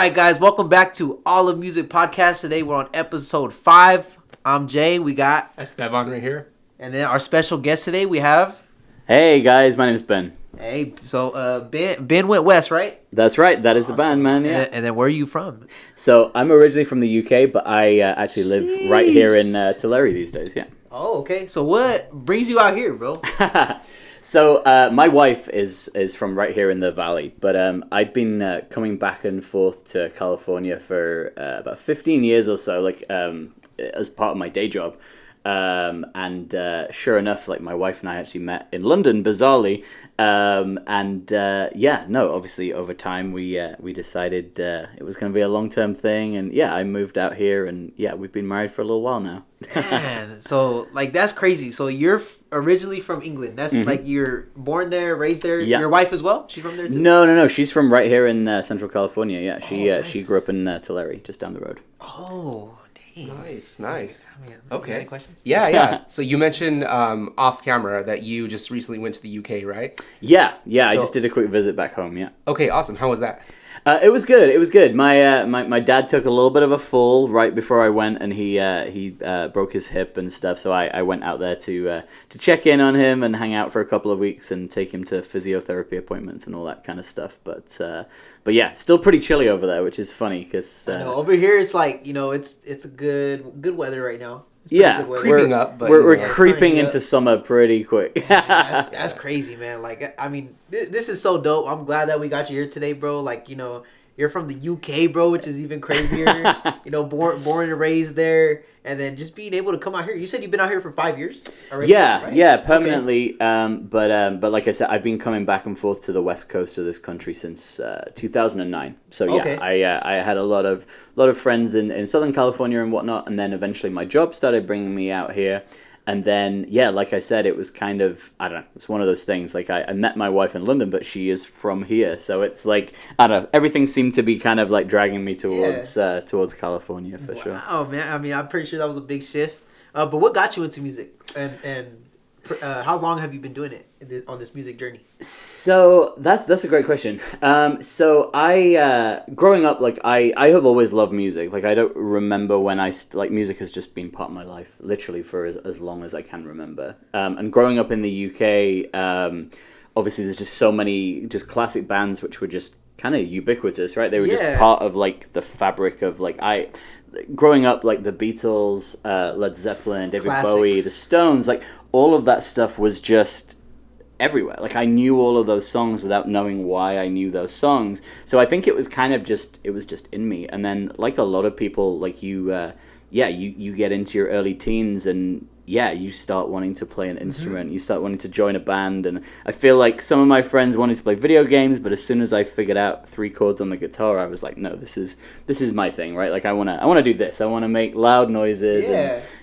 right, guys, welcome back to Olivemusic podcast. Today we're on episode 5. I'm Jay. We got Esteban right here. And then our special guest today we have. Hey guys, my name is Ben. Hey, so Benwentwest, right? That's right. That is the band, man. Yeah. And then where are you from? So I'm originally from the UK, but I actually live right here in Tulare these days. Yeah. Oh, okay. So what brings you out here, bro? So my wife is from right here in the valley, but I'd been coming back and forth to California for about 15 years or so, like as part of my day job. And sure enough, like my wife and I actually met in London, bizarrely. Obviously over time we decided it was going to be a long-term thing, and I moved out here, and we've been married for a little while now. Man, so like that's crazy. So you're originally from England. That's like you're born there, raised there. Yeah. Your wife as well? She's from there too? No. She's from right here in Central California. Yeah, Nice. she grew up in Tulare, just down the road. Oh, dang. Nice. I mean, Okay. Any questions? Yeah. So you mentioned off camera that you just recently went to the UK, right? Yeah. I So- just did a quick visit back home. Yeah. Okay, awesome. How was that? It was good. My dad took a little bit of a fall right before I went, and he broke his hip and stuff. So I went out there to check in on him and hang out for a couple of weeks and take him to physiotherapy appointments and all that kind of stuff. But yeah, still pretty chilly over there, which is funny because over here it's like it's a good weather right now. It's pretty yeah, good weather. Creeping up, but we're it's creeping starting into to- summer pretty quick. That's crazy, man. Like, I mean, this is so dope. I'm glad that we got you here today, bro. Like, you're from the UK, bro, which is even crazier. Born and raised there, and then just being able to come out here. You said you've been out here for 5 years already? Right? Yeah, permanently. Okay. But like I said, I've been coming back and forth to the west coast of this country since 2009. So yeah, Okay. I had a lot of friends in Southern California and whatnot, and then eventually my job started bringing me out here. And then, like I said, it was kind of, I don't know, it's one of those things. Like, I met my wife in London, but she is from here. So it's like, I don't know, everything seemed to be kind of like dragging me towards California for sure. Oh, man. I mean, I'm pretty sure that was a big shift. But what got you into music? And how long have you been doing it on this music journey? So that's a great question. So I growing up, like I have always loved music. Like I don't remember when music has just been part of my life, literally for as long as I can remember. And growing up in the UK, obviously there's just so many just classic bands which were just kind of ubiquitous, right? They were just part of like the fabric of growing up, like the Beatles, Led Zeppelin, David Classics. Bowie, the Stones, like all of that stuff was just everywhere. Like I knew all of those songs without knowing why I knew those songs. So I think it was kind of just in me. And then like a lot of people, like you get into your early teens and you start wanting to play an instrument. You start wanting to join a band, and I feel like some of my friends wanted to play video games, but as soon as I figured out 3 chords on the guitar, I was like, no, this is my thing, right? Like I want to do this. I want to make loud noises.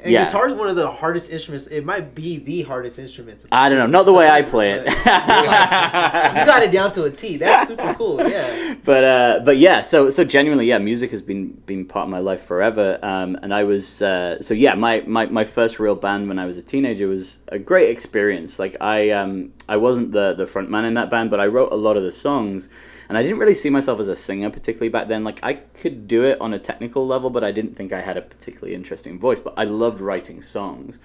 And guitar is one of the hardest instruments. It might be the hardest instrument. I don't know, not the way I play it. You got it down to a T. That's super cool. Yeah. But yeah, so genuinely, music has been part of my life forever. And I was my first real band when I was a teenager was a great experience. Like I wasn't the front man in that band, but I wrote a lot of the songs, and I didn't really see myself as a singer particularly back then. Like I could do it on a technical level, but I didn't think I had a particularly interesting voice. But I loved writing songs.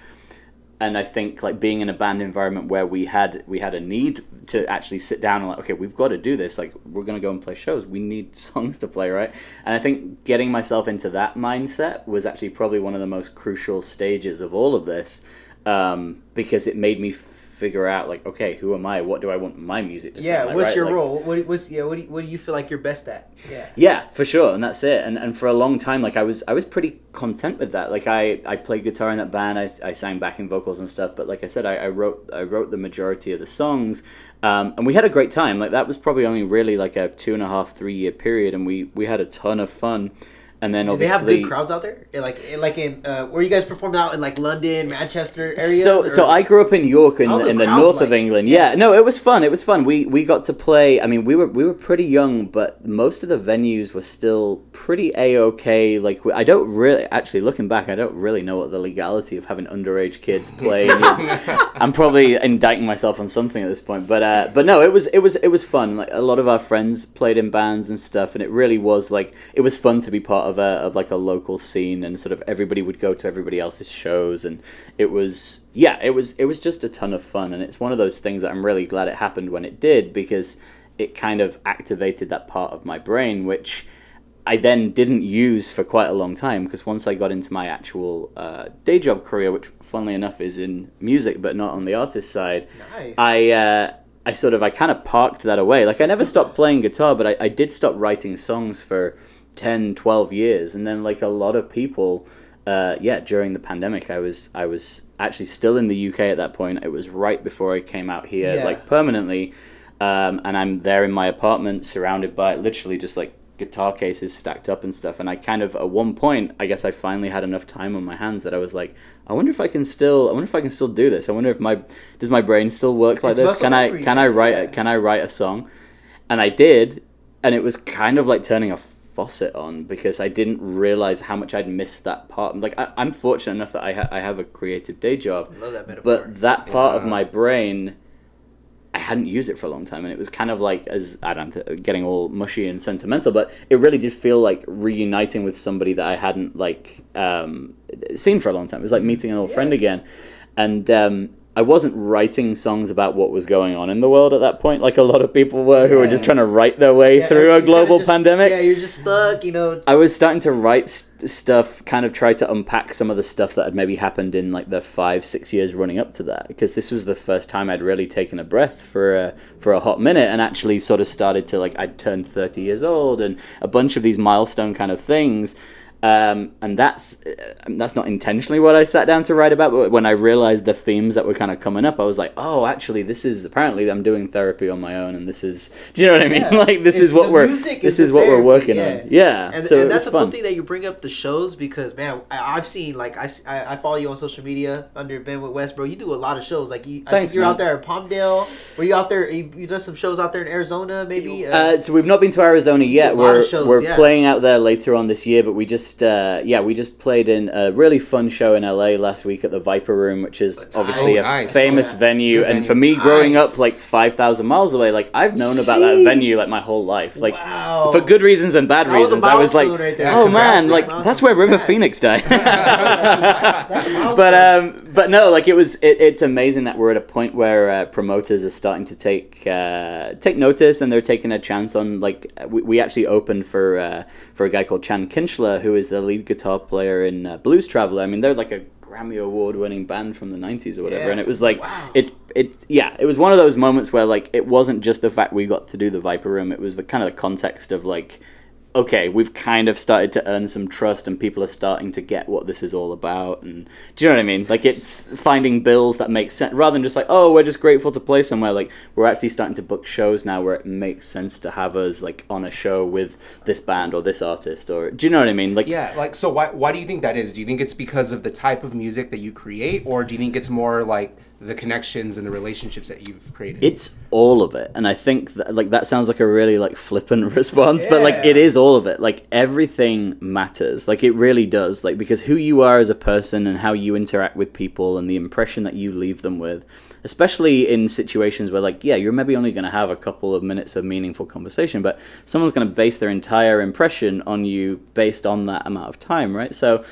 And I think like being in a band environment where we had a need to actually sit down and like, okay, we've got to do this. Like we're going to go and play shows. We need songs to play, right? And I think getting myself into that mindset was actually probably one of the most crucial stages of all of this, because it made me figure out like, okay, who am I? What do I want my music to sound like? What's right? your like, role? What do you feel like you're best at? Yeah, for sure, and that's it. And for a long time, like I was pretty content with that. Like I played guitar in that band. I sang backing vocals and stuff. But like I said, I wrote the majority of the songs, and we had a great time. Like that was probably only really like a 2.5-3 year period, and we had a ton of fun. And then Do they obviously have good crowds out there? Like in where you guys performed out in like London, Manchester areas? So I grew up in York in the north of England. Yeah, no, it was fun. It was fun. We got to play. I mean, we were pretty young, but most of the venues were still pretty A-OK. Like I don't really, actually looking back, I don't really know what the legality of having underage kids play. I'm probably indicting myself on something at this point, but no, it was fun. Like a lot of our friends played in bands and stuff, and it really was like it was fun to be part of a local scene, and sort of everybody would go to everybody else's shows, and it was just a ton of fun. And it's one of those things that I'm really glad it happened when it did, because it kind of activated that part of my brain which I then didn't use for quite a long time, because once I got into my actual day job career, which funnily enough is in music but not on the artist side, Nice. I kind of parked that away. Like I never stopped playing guitar, but I did stop writing songs for 10, 12 years. And then like a lot of people, during the pandemic, I was actually still in the UK at that point. It was right before I came out here, like permanently. And I'm there in my apartment surrounded by literally just like guitar cases stacked up and stuff. And I kind of, at one point, I guess I finally had enough time on my hands that I was like, I wonder if I can still do this. I wonder if does my brain still work like this? Can I write a song? And I did. And it was kind of like turning a faucet on, because I didn't realize how much I'd missed that part. Like I'm fortunate enough that I have a creative day job. Love that metaphor. But that part of my brain, I hadn't used it for a long time, and it was kind of like, as I don't know, getting all mushy and sentimental, but it really did feel like reuniting with somebody that I hadn't like seen for a long time. It was like meeting an old friend again, and I wasn't writing songs about what was going on in the world at that point, like a lot of people were who were just trying to write their way through a global pandemic. Yeah, you're just stuck, I was starting to write stuff, kind of try to unpack some of the stuff that had maybe happened in like the 5-6 years running up to that, because this was the first time I'd really taken a breath for a hot minute, and actually sort of started to, like, I'd turned 30 years old and a bunch of these milestone kind of things. And that's not intentionally what I sat down to write about, but when I realized the themes that were kind of coming up, I was like, oh, actually, apparently I'm doing therapy on my own, and this is, do you know what I mean? Like, this is what we're working on. Yeah. And so that's a cool thing that you bring up the shows, because, man, I've seen, like, I follow you on social media under Benwentwest, bro. You do a lot of shows. Like, I think you're out there in Palmdale. Were you out there? You done some shows out there in Arizona, maybe? So we've not been to Arizona yet. We're playing out there later on this year, but we just played in a really fun show in LA last week at the Viper Room, which is obviously a famous venue. And for me, growing up like 5,000 miles away, like I've known about that venue like my whole life, like for good reasons and bad reasons. I was like, oh man, like that's where River Phoenix died. But no, like it's amazing that we're at a point where promoters are starting to take notice, and they're taking a chance on, like, we actually opened for a guy called Chan Kinchler, who is the lead guitar player in Blues Traveler. I mean, they're like a Grammy Award-winning band from the 90s or whatever, and it was like, it was one of those moments where, like, it wasn't just the fact we got to do the Viper Room, it was the kind of the context of, like, okay, we've kind of started to earn some trust, and people are starting to get what this is all about. And do you know what I mean? Like, it's finding bills that make sense, rather than just like, oh, we're just grateful to play somewhere. Like, we're actually starting to book shows now where it makes sense to have us, like, on a show with this band or this artist, or do you know what I mean? Like, yeah, like, so why do you think that is? Do you think it's because of the type of music that you create, or do you think it's more like the connections and the relationships that you've created? It's all of it. And I think that, like, that sounds like a really, like, flippant response, but, like, it is all of it. Like, everything matters. Like, it really does. Like, because who you are as a person and how you interact with people and the impression that you leave them with, especially in situations where, like, yeah, you're maybe only going to have a couple of minutes of meaningful conversation, but someone's going to base their entire impression on you based on that amount of time, right? So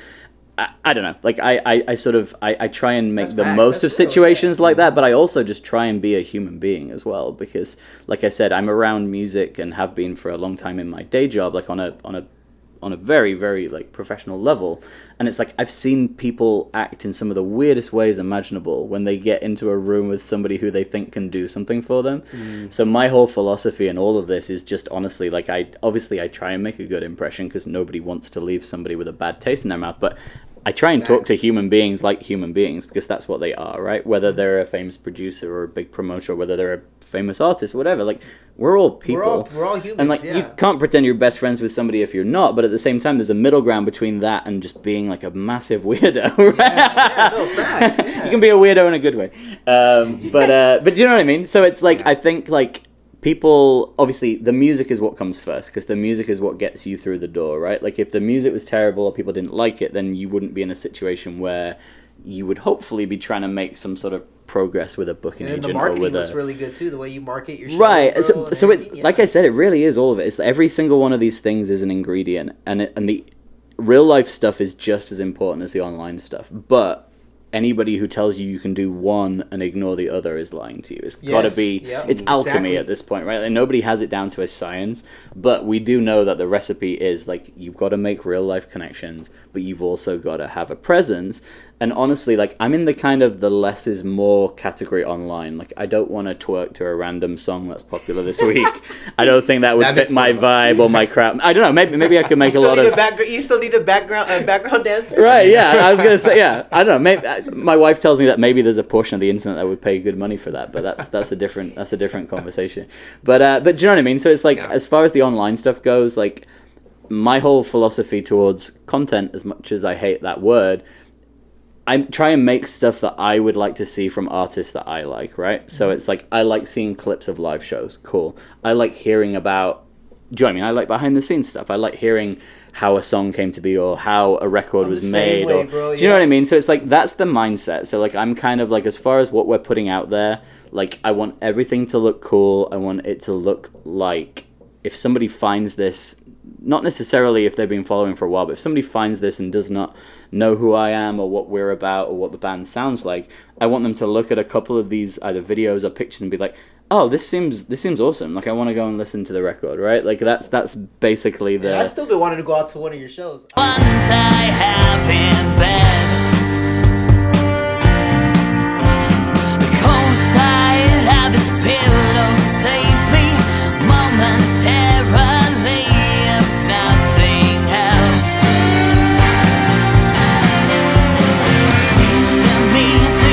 I don't know, like I try and make the most of situations like that, but I also just try and be a human being as well, because like I said, I'm around music and have been for a long time in my day job, like on a very, very, like, professional level, and it's like I've seen people act in some of the weirdest ways imaginable when they get into a room with somebody who they think can do something for them. So my whole philosophy in all of this is just, honestly, like, I try and make a good impression, because nobody wants to leave somebody with a bad taste in their mouth, but I try and talk to human beings like human beings, because that's what they are, right? Whether they're a famous producer or a big promoter, or whether they're a famous artist, whatever. Like, we're all people. We're all humans. And like, you can't pretend you're best friends with somebody if you're not. But at the same time, there's a middle ground between that and just being like a massive weirdo. Right? No, facts. Yeah. You can be a weirdo in a good way. But do you know what I mean? So it's like, I think like, people, obviously, the music is what comes first, because the music is what gets you through the door, right? Like, if the music was terrible or people didn't like it, then you wouldn't be in a situation where you would hopefully be trying to make some sort of progress with a booking agent. And the marketing or with looks really good too. The way you market your show, right. Bro, So it's like I said, it really is all of it. It's every single one of these things is an ingredient, and the real life stuff is just as important as the online stuff. But anybody who tells you can do one and ignore the other is lying to you. It's got to be, it's alchemy at this point, right? Like, nobody has it down to a science, but we do know that the recipe is, like, you've got to make real life connections, but you've also got to have a presence. And honestly, like, I'm in the kind of the less is more category online. Like, I don't want to twerk to a random song that's popular this week. I don't think that would fit my vibe or my crap. I don't know. Maybe I could make a lot of. You still need a background dancer. Right? Yeah. I was gonna say, yeah. I don't know. Maybe my wife tells me that maybe there's a portion of the internet that would pay good money for that, but that's a different conversation. But do you know what I mean? So it's like, as far as the online stuff goes, like, my whole philosophy towards content, as much as I hate that word, I try and make stuff that I would like to see from artists that I like, right? So it's like, I like seeing clips of live shows. Cool. I like hearing about, do you know what I mean? I like behind the scenes stuff. I like hearing how a song came to be, or how a record was made. Way, bro, do you know what I mean? So it's like, that's the mindset. So like, I'm kind of like, as far as what we're putting out there, like, I want everything to look cool. I want it to look like, if somebody finds this, not necessarily if they've been following for a while, but if somebody finds this and does not know who I am or what we're about or what the band sounds like, I want them to look at a couple of these either videos or pictures and be like, oh, this seems awesome. Like, I want to go and listen to the record, right? Like, that's basically the. And I still been wanting to go out to one of your shows. Once I have in bed, the cold side of this pillow saves me momentarily, if nothing else. Seems to me to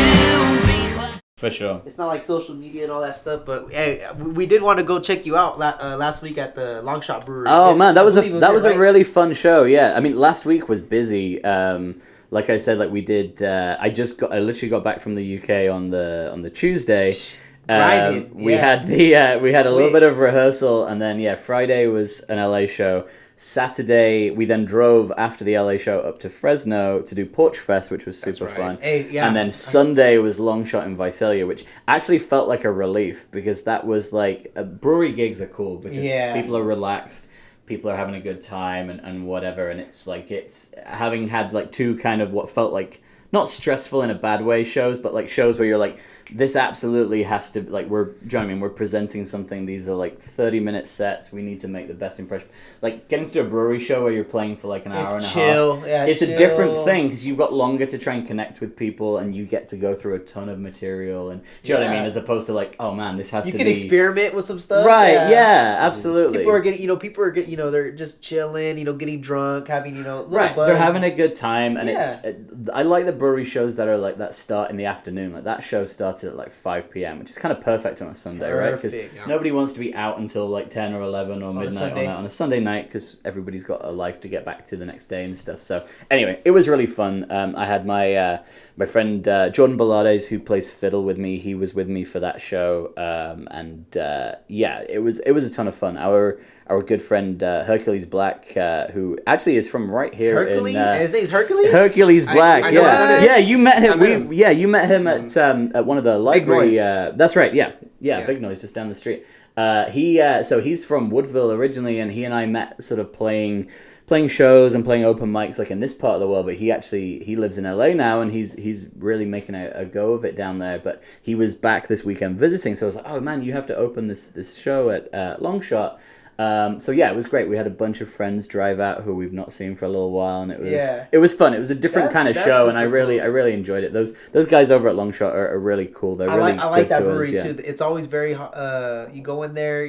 be quite. For sure. It's not like social media and all that stuff, but hey, we did want to go check you out last week at the Longshot Brewery. Oh man, that was a a really fun show. Yeah, I mean, last week was busy. Like I said, like we did. I literally got back from the UK on the Tuesday. We had a little bit of rehearsal, and then Friday was an LA show. Saturday we then drove after the LA show up to Fresno to do Porch Fest, which was super fun. And then Sunday was Longshot in Visalia, which actually felt like a relief, because that was like, brewery gigs are cool because people are relaxed, people are having a good time and whatever, and it's like, it's having had like two kind of what felt like not stressful in a bad way shows, but like shows where you're like, this absolutely has to, like, do you know what I mean? We're presenting something. These are like 30-minute sets. We need to make the best impression. Like, getting to a brewery show where you're playing for like an hour and a half. Yeah, it's a different thing, because you've got longer to try and connect with people, and you get to go through a ton of material. And do you know what I mean? As opposed to like, oh man, this has to be. You can experiment with some stuff. Right? Yeah, absolutely. People are getting, they're just chilling, getting drunk, having, little buzz. They're having a good time, and I like the brewery shows that are like that start in the afternoon. Like, that show started at like 5 p.m., which is kind of perfect on a Sunday, right? Because nobody wants to be out until like 10 or 11 or midnight on a Sunday night, because everybody's got a life to get back to the next day and stuff. So anyway, it was really fun. I had my friend Jordan Ballades, who plays fiddle with me. He was with me for that show, it was a ton of fun. Our good friend Hercules Black, who actually is from right here. Hercules? His name's Hercules? Hercules Black, you met him. You met him at one of the library. That's right. Yeah. Big Noise, just down the street. He's from Woodville originally, and he and I met sort of playing shows and playing open mics like in this part of the world. But he lives in LA now, and he's really making a go of it down there. But he was back this weekend visiting, so I was like, oh man, you have to open this show at Longshot. It was great. We had a bunch of friends drive out who we've not seen for a little while, and it was fun. It was a different kind of show, and I really enjoyed it. Those guys over at Longshot are really cool. They're really I like good that to brewery us, too. It's always very you go in there,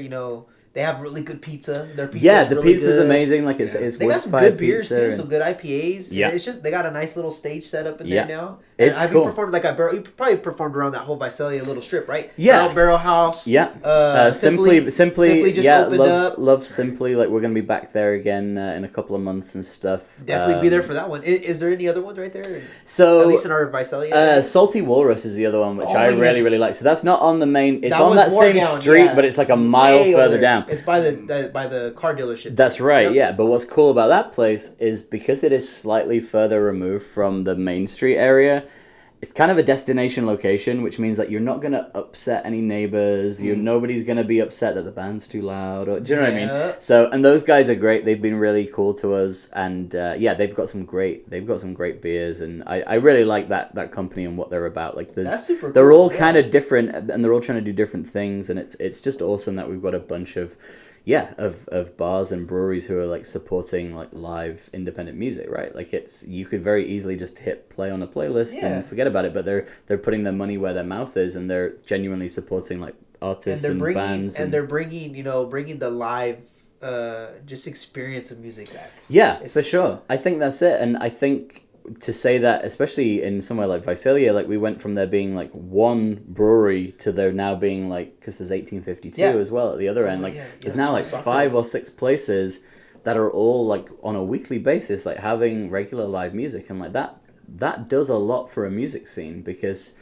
They have really good pizza. Their pizza Yeah, is the really pizza's good. amazing. Like it's They got some wood-fired good beers pizza too, and- some good IPAs. Yeah. It's just they got a nice little stage set up in Yeah. there now. And It's have cool. you performed like you probably performed around that whole Visalia little strip, right? Yeah. Barrel House. Yeah. Simply Simply just yeah, opened love, up. love Simply. Like we're gonna be back there again in a couple of months and stuff. Definitely be there for that one. Is there any other ones right there? So At least in our Visalia. area? Salty Walrus is the other one, which Oh, I really, yes. really like. So that's not on the main. It's That on one's that more same down, street, yeah. but it's like a mile Way over further there. down. It's by the car dealership. That's right, Yep. yeah. But what's cool about that place is because it is slightly further removed from the main street area, it's kind of a destination location, which means that you're not going to upset any neighbors. Nobody's going to be upset that the band's too loud. Or, do you know what I Yeah. mean? So, and those guys are great. They've been really cool to us. And yeah, they've got some great beers. And I really like that company and what they're about. Like That's super they're cool, all yeah. kind of different and they're all trying to do different things. And it's just awesome that we've got a bunch of bars and breweries who are like supporting like live independent music, right? Like you could very easily just hit play on a playlist Yeah. and forget about it, but they're putting their money where their mouth is and they're genuinely supporting like artists and bands and they're bringing the live just experience of music back. yeah, It's- for sure. I think that's it, and I think to say that, especially in somewhere like Visalia, like we went from there being like one brewery to there now being like, because there's 1852 Yeah. as well at the other end, like yeah, there's that's now like what I'm 5 or 6 places that are all like on a weekly basis, like having regular live music, and like that does a lot for a music scene because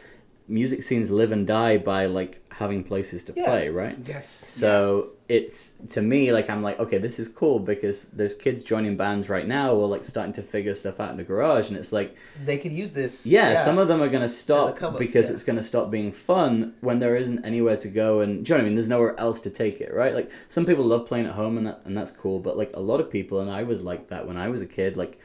music scenes live and die by like having places to Yeah. play, right? Yes. So it's, to me, like I'm like, okay, this is cool because there's kids joining bands right now or like starting to figure stuff out in the garage, and it's like, They could use this. yeah, some of them are going to As a stop come-up, because yeah. it's going to stop being fun when there isn't anywhere to go, and do you know what I mean? There's nowhere else to take it, right? Like some people love playing at home and that's cool, but like a lot of people, and I was like that when I was a kid, like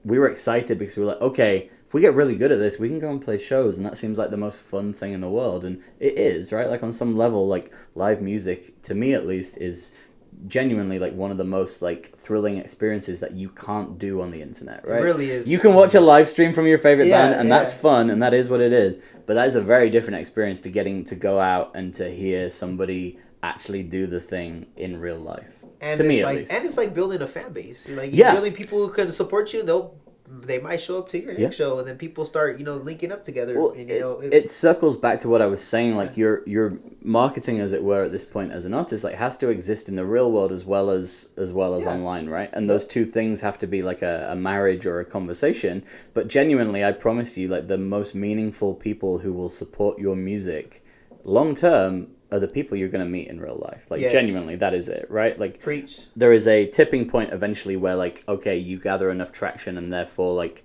we were excited because we were like, okay, if we get really good at this, we can go and play shows, and that seems like the most fun thing in the world, and it is, right? Like on some level, like live music, to me at least, is genuinely like one of the most like thrilling experiences that you can't do on the internet, right? It really is. You can watch a live stream from your favorite Yeah, band, and yeah. that's fun, and that is what it is, but that is a very different experience to getting to go out and to hear somebody actually do the thing in real life. And To it's me, at like, least. and it's like building a fan base. Like Yeah. building people who can support you. They might show up to your next show, and then people start linking up together. Well, and, it circles back to what I was saying. Like your marketing, as it were, at this point as an artist, like has to exist in the real world as well as online, right? And those two things have to be like a marriage or a conversation. But genuinely, I promise you, like the most meaningful people who will support your music long term are the people you're going to meet in real life. Like Yes. genuinely, that is it, right? Like preach. there is a tipping point eventually where like, okay, you gather enough traction and therefore like,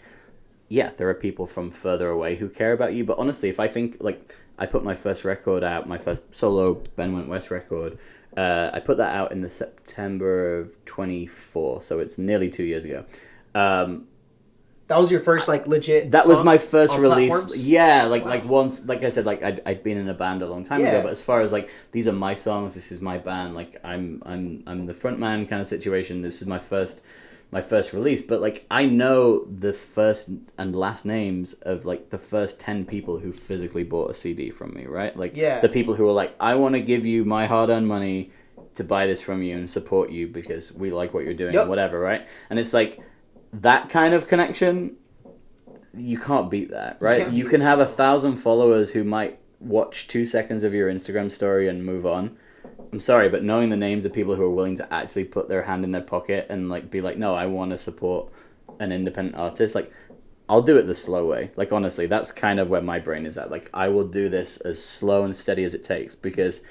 yeah, there are people from further away who care about you. But honestly, if I think like I put my first record out, my first solo Benwentwest record, I put that out in the September of 24. So it's nearly 2 years ago. That was your first like legit. That was song my first on release. platforms? Yeah, like Wow. like once, like I said, like I'd been in a band a long time Yeah. ago. But as far as like these are my songs, this is my band. Like I'm the front man kind of situation. This is my first release. But like I know the first and last names of like the first 10 people who physically bought a CD from me. Right, like Yeah. the people who were like, I want to give you my hard-earned money to buy this from you and support you because we like what you're doing, Yep. or whatever. Right, and it's like that kind of connection. You can't beat that, right? can't You beat can it. have 1,000 followers who might watch 2 seconds of your Instagram story and move on. I'm sorry, but knowing the names of people who are willing to actually put their hand in their pocket and like be like, no, I want to support an independent artist, like I'll do it the slow way. Like honestly, that's kind of where my brain is at. Like I will do this as slow and steady as it takes because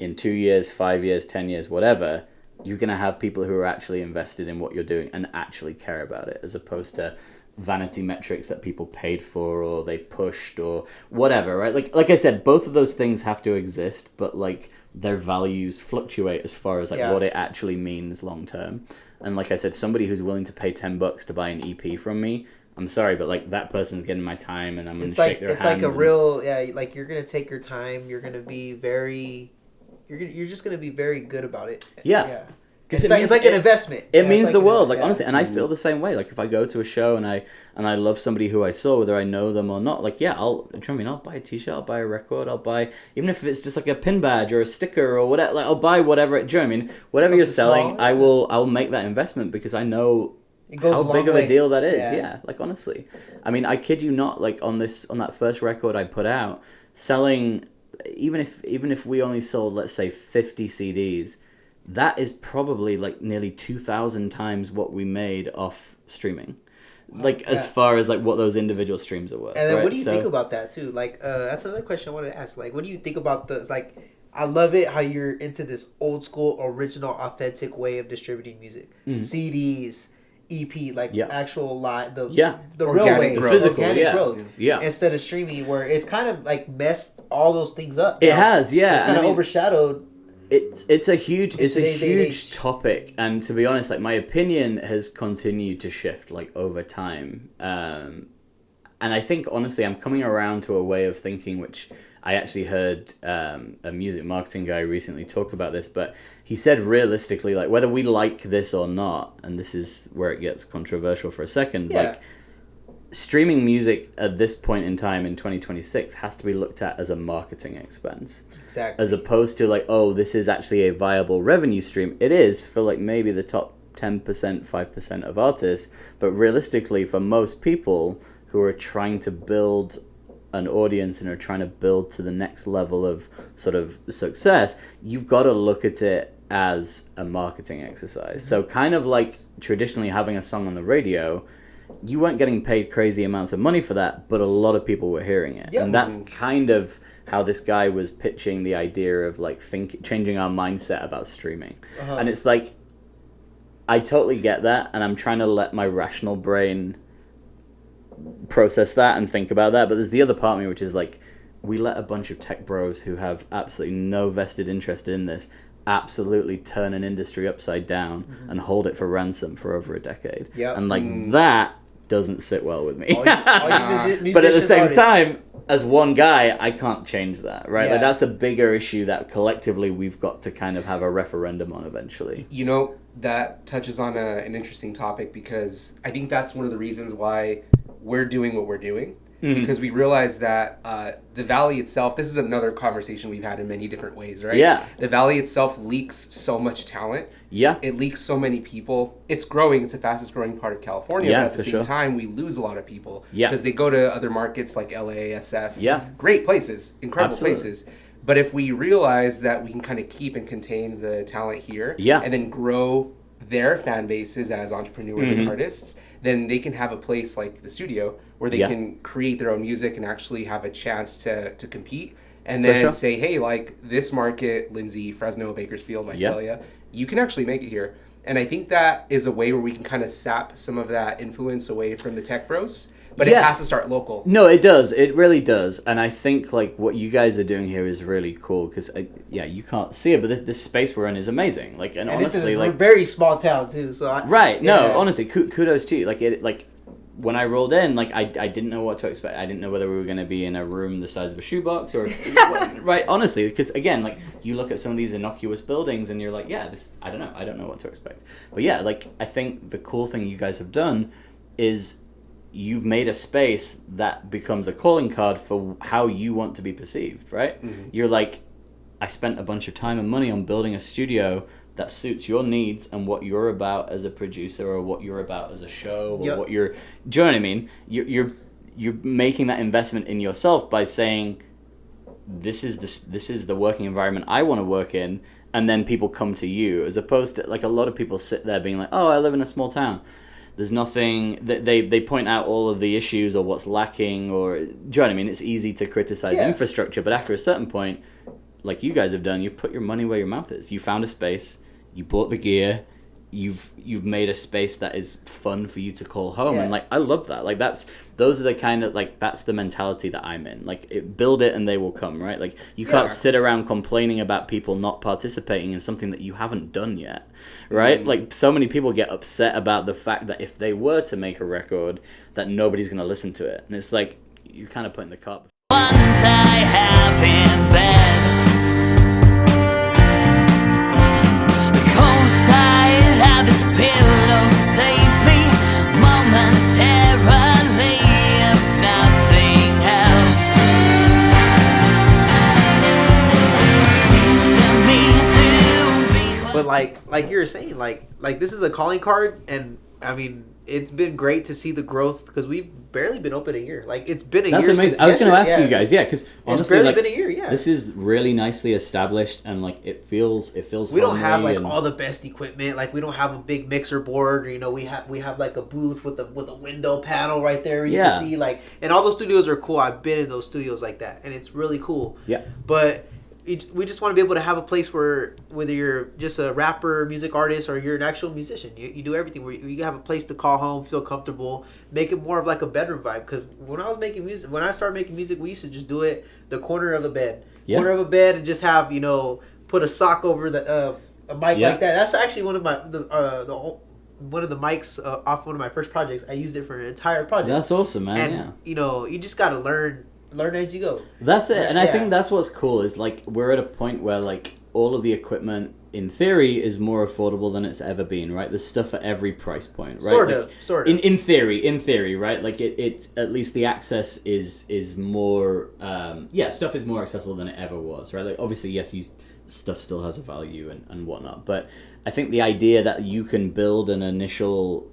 in 2 years, 5 years, 10 years, whatever, you're going to have people who are actually invested in what you're doing and actually care about it, as opposed to vanity metrics that people paid for or they pushed or whatever, right? Like I said, both of those things have to exist, but like their values fluctuate as far as like Yeah. what it actually means long term. And like I said, somebody who's willing to pay $10 to buy an EP from me, I'm sorry, but like that person's getting my time and I'm gonna It's shake like their it's hand. like a and- real like you're gonna take your time. You're gonna be very. You're just gonna be very good about it. Yeah. It's like an investment. It means the world, like yeah. honestly, and I feel the same way. Like if I go to a show and I love somebody who I saw, whether I know them or not, like yeah, I'll buy a T-shirt, I'll buy a record, I'll buy, even if it's just like a pin badge or a sticker or whatever, like I'll buy whatever. Do you know what I mean? Whatever you're selling, small, I'll make that investment because I know it goes how big of a deal that is. Yeah. Like honestly, I mean, I kid you not. Like on that first record I put out, selling, even if we only sold, let's say 50 CDs. That is probably like nearly 2,000 times what we made off streaming, like as far as like what those individual streams are worth. And then right? what do you think about that too? Like that's another question I wanted to ask. Like what do you think about I love it how you're into this old school, original, authentic way of distributing music, CDs, EP, like actual live, the real way, growth. Physical, organic growth, yeah. instead of streaming, where it's kind of like messed all those things up. It has, yeah, it's kind of overshadowed. It's a huge topic, and to be honest, like my opinion has continued to shift like over time, and I think honestly I'm coming around to a way of thinking which I actually heard a music marketing guy recently talk about this, but he said realistically, like whether we like this or not, and this is where it gets controversial for a second, like streaming music at this point in time in 2026 has to be looked at as a marketing expense. Exactly. As opposed to like, oh, this is actually a viable revenue stream. It is for like maybe the top 10%, 5% of artists, but realistically for most people who are trying to build an audience and are trying to build to the next level of sort of success, you've got to look at it as a marketing exercise. So kind of like traditionally having a song on the radio, you weren't getting paid crazy amounts of money for that, but a lot of people were hearing it. And that's kind of how this guy was pitching the idea of like changing our mindset about streaming. And it's like, I totally get that, and I'm trying to let my rational brain process that and think about that, but there's the other part of me which is like, we let a bunch of tech bros who have absolutely no vested interest in this absolutely turn an industry upside down and hold it for ransom for over a decade. And like that doesn't sit well with me. But at the same time, as one guy, I can't change that, right? Like that's a bigger issue that collectively we've got to kind of have a referendum on eventually. You know, that touches on an interesting topic, because I think that's one of the reasons why we're doing what we're doing. Because we realize that the Valley itself, this is another conversation we've had in many different ways, right? Yeah. The Valley itself leaks so much talent. Yeah. It leaks so many people. It's growing. It's the fastest growing part of California. Yeah, but at the same time, we lose a lot of people. Yeah. Because they go to other markets like LA, SF. Yeah. Great places. Incredible Absolutely. places. But if we realize that we can kind of keep and contain the talent here, and then grow their fan bases as entrepreneurs and artists, then they can have a place like the studio where they can create their own music and actually have a chance to compete. And then say, hey, like this market, Lindsay, Fresno, Bakersfield, Visalia, you can actually make it here. And I think that is a way where we can kind of sap some of that influence away from the tech bros. But it has to start local. No, it does. It really does. And I think like what you guys are doing here is really cool because you can't see it, but this space we're in is amazing. Like, and honestly, it's a very small town too. So honestly, kudos to you. Like when I rolled in, like I didn't know what to expect. I didn't know whether we were going to be in a room the size of a shoebox or right. Honestly, because again, like you look at some of these innocuous buildings and you're like, I don't know what to expect. But yeah, like I think the cool thing you guys have done is you've made a space that becomes a calling card for how you want to be perceived, right? You're like, I spent a bunch of time and money on building a studio that suits your needs and what you're about as a producer or what you're about as a show or what you're, do you know what I mean? You're making that investment in yourself by saying, this is the working environment I want to work in, and then people come to you, as opposed to like a lot of people sit there being like, oh, I live in a small town. There's nothing that they point out all of the issues or what's lacking, or do you know what I mean? It's easy to criticize infrastructure, but after a certain point, like you guys have done, you put your money where your mouth is. You found a space, you bought the gear, you've made a space that is fun for you to call home, and like I love that. Like those are the kind of like that's the mentality that I'm in. Like build it and they will come, right? Like you can't sit around complaining about people not participating in something that you haven't done yet, right? Like so many people get upset about the fact that if they were to make a record, that nobody's gonna listen to it, and it's like you're kind of putting the cart. Once I have in bed, the cold side But like you were saying, like this is a calling card, and I mean, it's been great to see the growth because we've barely been open a year. Like it's been a year. That's amazing. I was going to ask you guys, because honestly, it's barely been a year. Yeah, this is really nicely established, and like it feels. We don't have like all the best equipment. Like we don't have a big mixer board. You know, we have like a booth with a window panel right there. You can see like, and all those studios are cool. I've been in those studios like that, and it's really cool. Yeah, but. We just want to be able to have a place where whether you're just a rapper, music artist, or you're an actual musician, you do everything. Where you have a place to call home, feel comfortable, make it more of like a bedroom vibe. Because when I started making music, we used to just do it the corner of a bed, and just have put a sock over the a mic like that. That's actually one of my one of the mics off one of my first projects. I used it for an entire project. That's awesome, man. And you just gotta learn as you go. That's it. And I think that's what's cool is like we're at a point where like all of the equipment in theory is more affordable than it's ever been, right? There's stuff at every price point, right? Sort of. In theory, right? Like it at least the access is more stuff is more accessible than it ever was, right? Like obviously yes, stuff still has a value and whatnot, but I think the idea that you can build an initial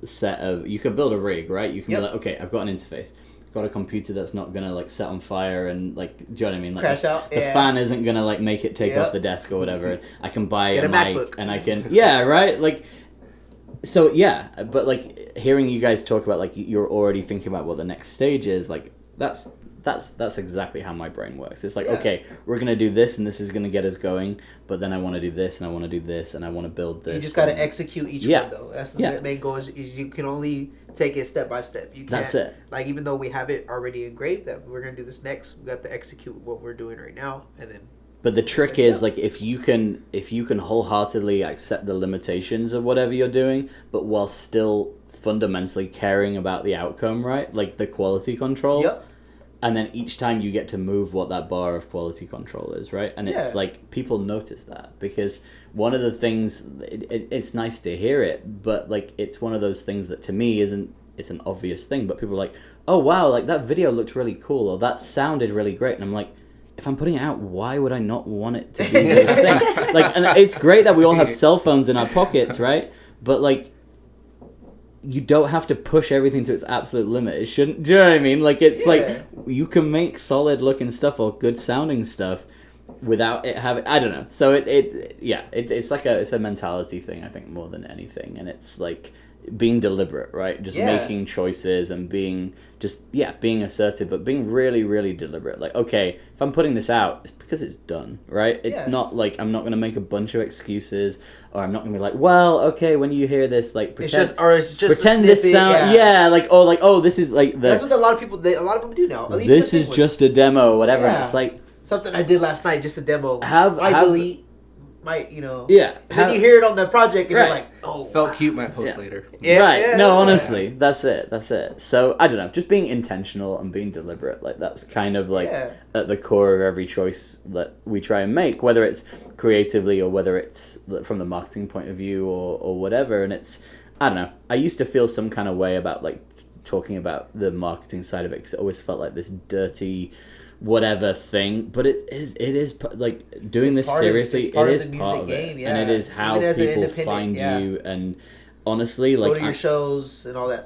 you can build a rig, right? You can be like, okay, I've got an interface. Got a computer that's not gonna like set on fire and like, do you know what I mean? Like crash out. The fan isn't gonna like make it take off the desk or whatever. I can buy Get a mic MacBook. and I can right? Like so but like hearing you guys talk about like you're already thinking about what the next stage is, like that's exactly how my brain works. It's like, okay, we're gonna do this and this is gonna get us going, but then I wanna do this and I wanna do this and I wanna build this. You just gotta execute each one though. That's the main goal is you can only take it step by step. You can't, that's it. Like even though we have it already engraved that we're gonna do this next, we have to execute what we're doing right now, and then. But the trick is like if you can wholeheartedly accept the limitations of whatever you're doing, but while still fundamentally caring about the outcome, right? Like the quality control. Yep. And then each time you get to move what that bar of quality control is, right? And it's like people notice that because one of the things it's nice to hear it, but like it's one of those things that to me it's an obvious thing, but people are like, oh wow, like that video looked really cool or that sounded really great, and I'm like, if I'm putting it out, why would I not want it to be those things? Like, and it's great that we all have cell phones in our pockets, right? But like, you don't have to push everything to its absolute limit. It shouldn't. Do you know what I mean? Like it's like you can make solid looking stuff or good sounding stuff without it having. I don't know. So it's like it's a mentality thing, I think, more than anything, and it's like being deliberate, right? Just making choices and being assertive, but being really, really deliberate. Like, okay, if I'm putting this out, it's because it's done, right? It's not like I'm not going to make a bunch of excuses, or I'm not going to be like, well, okay, when you hear this, like, pretend this sound, this is like that's what a lot of people do now. This is just a demo, or whatever. And it's like something I did last night, just a demo. Delete. Then you hear it on the project and you're like, oh, felt cute, might post later. Honestly, that's it. So I don't know, just being intentional and being deliberate, like that's kind of like at the core of every choice that we try and make, whether it's creatively or whether it's from the marketing point of view or whatever. And it's, I don't know, I used to feel some kind of way about like talking about the marketing side of it because it always felt like this dirty whatever thing, but it is like doing this seriously. It is part of it, and it is how people find you. And honestly, like go to your shows and all that.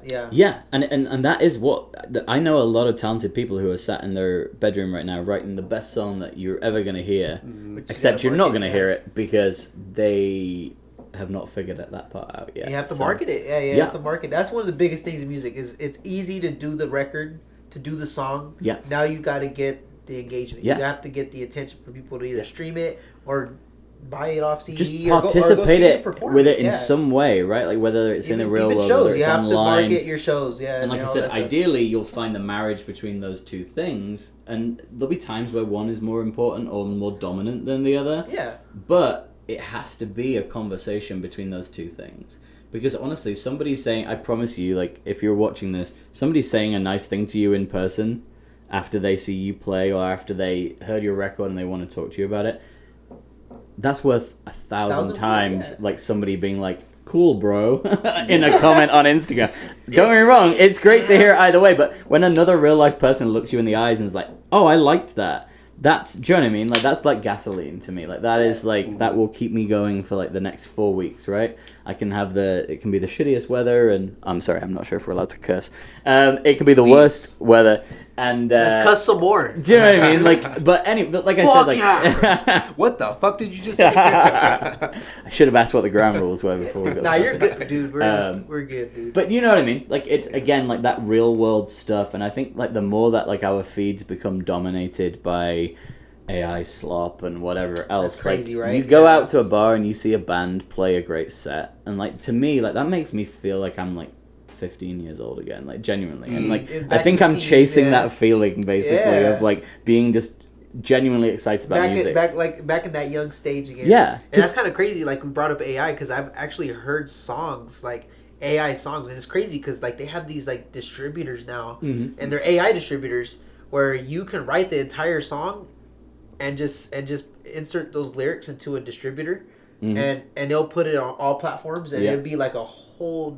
And that is what I know. A lot of talented people who are sat in their bedroom right now writing the best song that you're ever gonna hear, except you're not gonna hear it because they have not figured that part out yet. You have to market it. You have to market. That's one of the biggest things in music. Is it's easy to do the record, to do the song. Now you got to get the engagement. You have to get the attention for people to either stream it or buy it off CD. Just participate with it in some way, right? Like whether it's in the real world, whether it's online. You have to market your shows, And like I said, ideally you'll find the marriage between those two things, and there'll be times where one is more important or more dominant than the other. But it has to be a conversation between those two things. Because honestly, somebody's saying, I promise you, like, if you're watching this, somebody's saying a nice thing to you in person after they see you play or after they heard your record and they want to talk to you about it. That's worth 1,000 times, like, somebody being like, cool, bro, in a comment on Instagram. Don't get me wrong, it's great to hear either way, but when another real-life person looks you in the eyes and is like, oh, I liked that, that's, do you know what I mean? Like, that's like gasoline to me. Like, that is like, that will keep me going for like the next 4 weeks, right? I can have it can be the shittiest weather, and I'm sorry, I'm not sure if we're allowed to curse. It can be the worst weather, and let's cuss some more. Do you know what I mean? Like, but like I said, like, what the fuck did you just say? I should have asked what the ground rules were before we got started. You're good, dude. We're good, dude. But you know what I mean? Like, it's again like that real world stuff, and I think like the more that like our feeds become dominated by AI slop and whatever else, that's crazy, like right? you go out to a bar and you see a band play a great set, and like to me, like that makes me feel like I'm like 15 years old again, like genuinely, and like I think I'm chasing that feeling basically of like being just genuinely excited about music. Back in that young stage again. Yeah, and that's kind of crazy. Like we brought up AI because I've actually heard songs like AI songs, and it's crazy because like they have these like distributors now, and they're AI distributors where you can write the entire song and just insert those lyrics into a distributor, and they'll put it on all platforms, and it'll be like a whole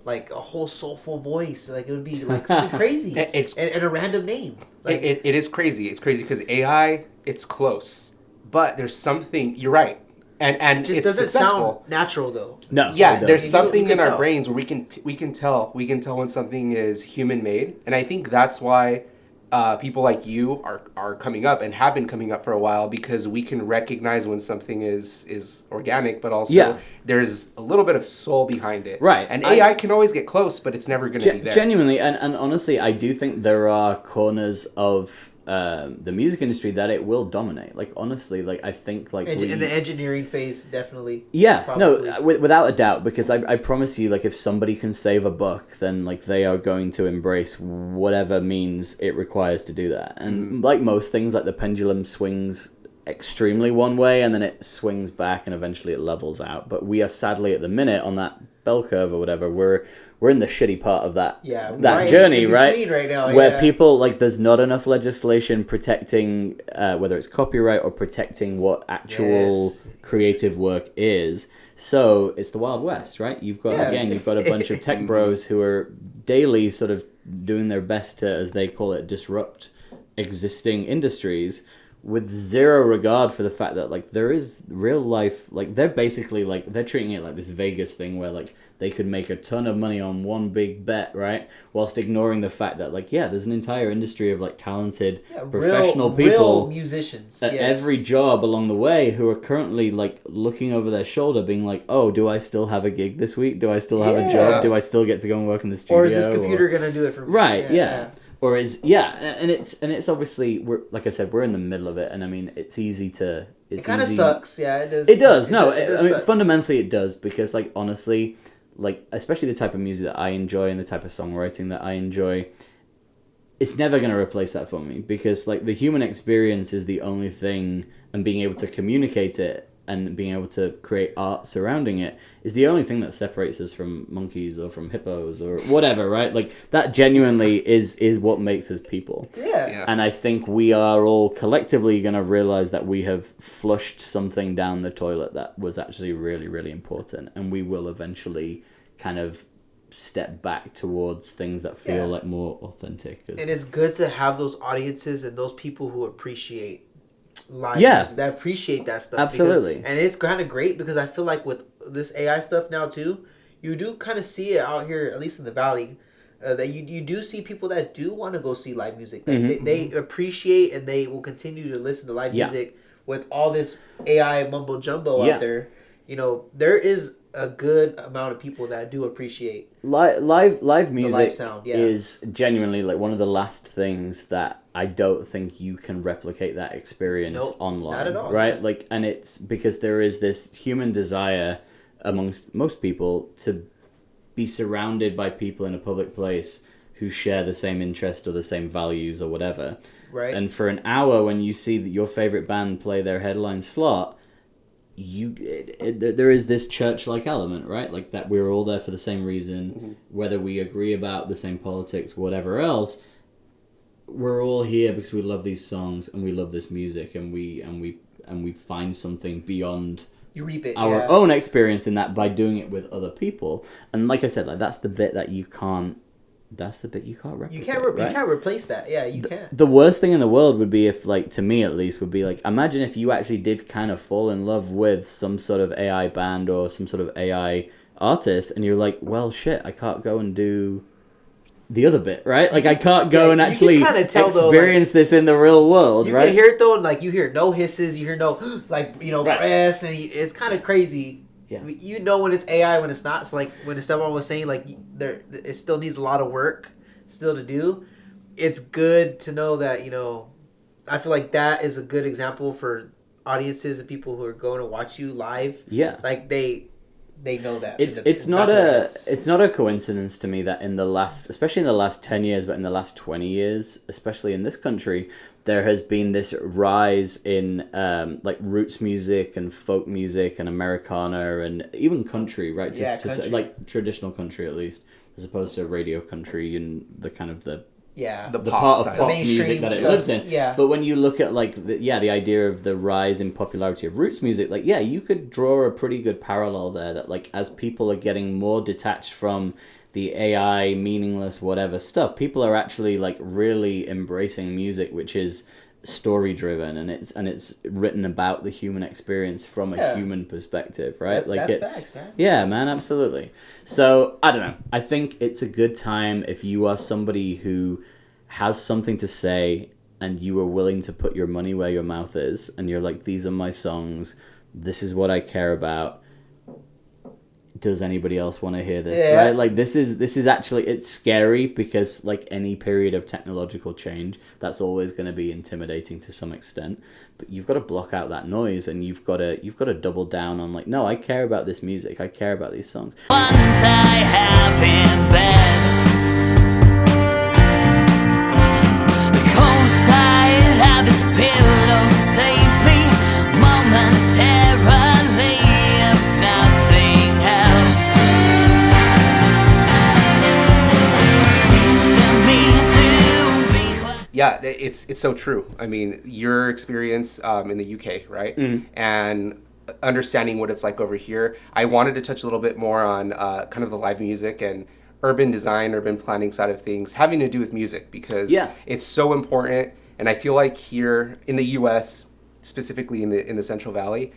like a whole soulful voice. Like it would be like something crazy. And a random name. Like it is crazy. It's crazy because AI, it's close, but there's something. You're right, and it just doesn't sound natural though. No. Yeah, there's something in our brains where we can tell when something is human made, and I think that's why people like you are coming up and have been coming up for a while, because we can recognize when something is organic, but also there's a little bit of soul behind it. Right. And AI can always get close, but it's never going to be there. Genuinely, and honestly, I do think there are corners of the music industry that it will dominate. Like, honestly, like, I think, like... in the engineering phase, definitely. Yeah, probably. No, without a doubt, because I promise you, like, if somebody can save a buck, then, like, they are going to embrace whatever means it requires to do that. And like most things, like, the pendulum swings extremely one way, and then it swings back, and eventually it levels out. But we are sadly, at the minute, on that bell curve or whatever, we're in the shitty part of that journey, right now, where people, like, there's not enough legislation protecting whether it's copyright or protecting what actual creative work is. So it's the Wild West, right? You've got a bunch of tech bros who are daily sort of doing their best to, as they call it, disrupt existing industries, with zero regard for the fact that, like, there is real life, like, they're basically, like, they're treating it like this Vegas thing where, like, they could make a ton of money on one big bet, right? Whilst ignoring the fact that, like, there's an entire industry of, like, talented professional people, real musicians at every job along the way, who are currently, like, looking over their shoulder being like, oh, do I still have a gig this week? Do I still have a job? Do I still get to go and work in the studio? Or is this computer going to do it for me? Right, yeah. Or and it's obviously, we're, like I said, we're in the middle of it, and I mean, it's easy to... It kind of sucks, it does. It does, I mean, fundamentally it does, because, like, honestly, like, especially the type of music that I enjoy and the type of songwriting that I enjoy, it's never going to replace that for me, because, like, the human experience is the only thing, and being able to communicate it and being able to create art surrounding it is the only thing that separates us from monkeys or from hippos or whatever, right? Like, that genuinely is what makes us people. Yeah. And I think we are all collectively going to realize that we have flushed something down the toilet that was actually really, really important, and we will eventually kind of step back towards things that feel like more authentic. And it's good to have those audiences and those people who appreciate live music, that appreciate that stuff. Absolutely. And it's kind of great because I feel like with this AI stuff now too, you do kind of see it out here, at least in the Valley, that you do see people that do want to go see live music. Like they appreciate, and they will continue to listen to live music with all this AI mumbo jumbo out there. You know, there is a good amount of people that do appreciate live music. Live sound, is genuinely, like, one of the last things that I don't think you can replicate that experience online. Not at all. Right? Like, and it's because there is this human desire amongst most people to be surrounded by people in a public place who share the same interest or the same values or whatever. Right. And for an hour, when you see your favorite band play their headline slot, there is this church-like element, right? Like, that we're all there for the same reason, whether we agree about the same politics, whatever else. We're all here because we love these songs and we love this music, and we find something beyond you reap it, our own experience in that by doing it with other people. And like I said, like, that's the bit that you can't that's the bit you can't replicate. You can't replace that. Yeah, you can't. The worst thing in the world would be if, like, to me at least, would be like, imagine if you actually did kind of fall in love with some sort of AI band or some sort of AI artist, and you're like, well, shit, I can't go and do the other bit, right? Like, I can't go and actually experience this in the real world, right? You can hear it though, and like you hear no hisses, you hear no press, and it's kind of crazy. Yeah. You know when it's AI, when it's not. So like when Esteban was saying, like it still needs a lot of work still to do. It's good to know that, I feel like that is a good example for audiences and people who are going to watch you live. Yeah. Like they know that. It's not a coincidence to me that especially in the last 10 years, but in the last 20 years, especially in this country, there has been this rise in like roots music and folk music and Americana and even country, right? Country. Like traditional country at least, as opposed to radio country and the kind of the part of pop music that it lives in. Yeah. But when you look at like the idea of the rise in popularity of roots music, like you could draw a pretty good parallel there. That like as people are getting more detached from the AI meaningless whatever stuff, people are actually like really embracing music which is story driven and it's written about the human experience from a human perspective, right? That's facts, man. Yeah, man, absolutely. So I don't know, I think it's a good time if you are somebody who has something to say and you are willing to put your money where your mouth is, and you're like, these are my songs, this is what I care about, does anybody else want to hear this? Right? Like this is actually, it's scary because like any period of technological change, that's always going to be intimidating to some extent, but you've got to block out that noise and you've got to double down on like, no, I care about this music, I care about these songs. Once I have in bed, the cold side of this pillow saves me momentarily. Yeah, it's so true. I mean, your experience in the UK, right? Mm-hmm. And understanding what it's like over here. I wanted to touch a little bit more on kind of the live music and urban design, urban planning side of things, having to do with music, because it's so important. And I feel like here in the US, specifically in the Central Valley,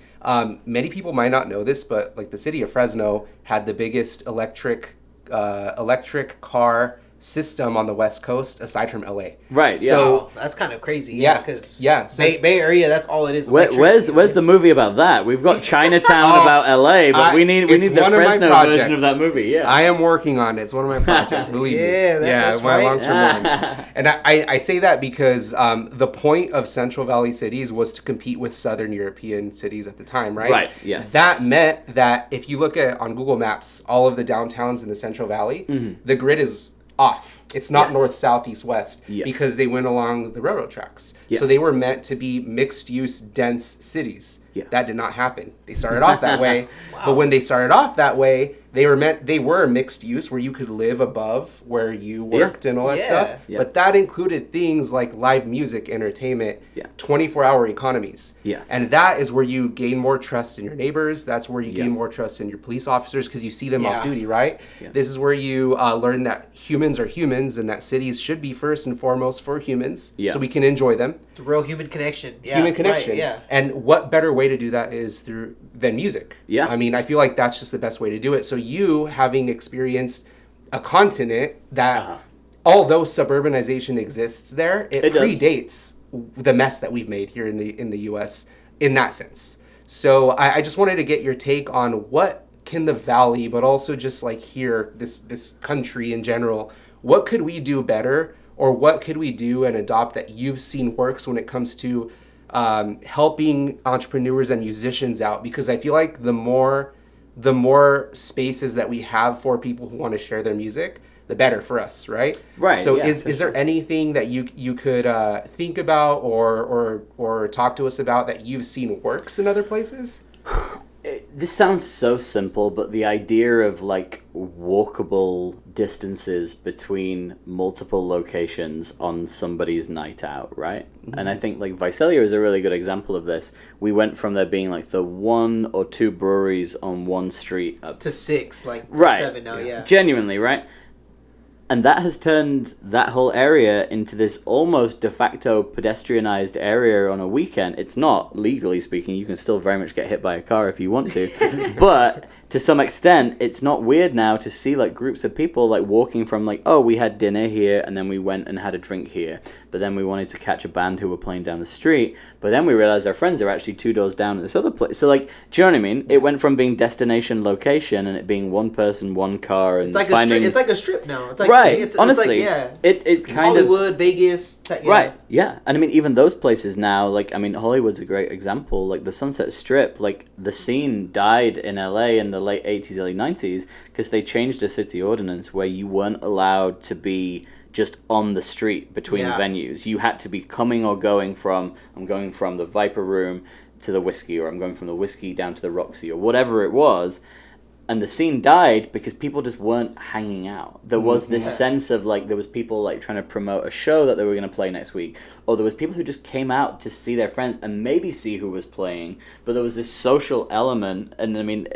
many people might not know this, but like the city of Fresno had the biggest electric car system on the West Coast aside from LA. Right. Yeah. So that's kind of crazy. Yeah. Because Bay Area, that's all it is. Where's the movie about that? We've got Chinatown about LA, but we need the Fresno version of that movie. Yeah. I am working on it. It's one of my projects. Believe me. That's my long-term ones. And I say that because the point of Central Valley cities was to compete with Southern European cities at the time, right? Right. Yes. That meant that if you look at on Google Maps all of the downtowns in the Central Valley, the grid is off. It's not north, south, east, west, because they went along the railroad tracks. So they were meant to be mixed-use, dense cities. That did not happen. They started off that way, but when they started off that way, they were mixed use where you could live above where you worked and all that stuff. But that included things like live music, entertainment, 24-hour economies. And that is where you gain more trust in your neighbors. That's where you gain more trust in your police officers because you see them off duty, right? This is where you learn that humans are humans and that cities should be first and foremost for humans so we can enjoy them. It's a real human connection. Human connection. Right, and what better way to do that is than music. I mean, I feel like that's just the best way to do it. So you, having experienced a continent that, although suburbanization exists there, it predates the mess that we've made here in the U.S. in that sense. So I just wanted to get your take on what can the Valley, but also just like here, this country in general, what could we do better, or what could we do and adopt that you've seen works when it comes to helping entrepreneurs and musicians out? Because I feel like the more spaces that we have for people who want to share their music, the better for us, right? Right. So is there anything that you could think about or talk to us about that you've seen works in other places? This sounds so simple, but the idea of like walkable distances between multiple locations on somebody's night out, right? Mm-hmm. And I think like Visalia is a really good example of this. We went from there being like the 1 or 2 breweries on one street up to 6, like 7 now, Genuinely, right? And that has turned that whole area into this almost de facto pedestrianized area on a weekend. It's not, legally speaking, you can still very much get hit by a car if you want to. But to some extent, it's not weird now to see like groups of people like walking from like, oh, we had dinner here and then we went and had a drink here. But then we wanted to catch a band who were playing down the street. But then we realized our friends are actually 2 doors down at this other place. So like, do you know what I mean? It went from being destination location and it being one person, one car, and it's like finding... it's like a strip now. It's like, right. It's honestly, like, it's kind Hollywood, of... Vegas. Right, yeah. And I mean, even those places now, like, I mean, Hollywood's a great example. Like, the Sunset Strip, like, the scene died in LA in the late 80s, early 90s, because they changed a city ordinance where you weren't allowed to be just on the street between venues. You had to be coming or going from, I'm going from the Viper Room to the Whiskey, or I'm going from the Whiskey down to the Roxy, or whatever it was. And the scene died because people just weren't hanging out. There was this sense of, like, there was people, like, trying to promote a show that they were going to play next week. Or there was people who just came out to see their friends and maybe see who was playing. But there was this social element. And, I mean,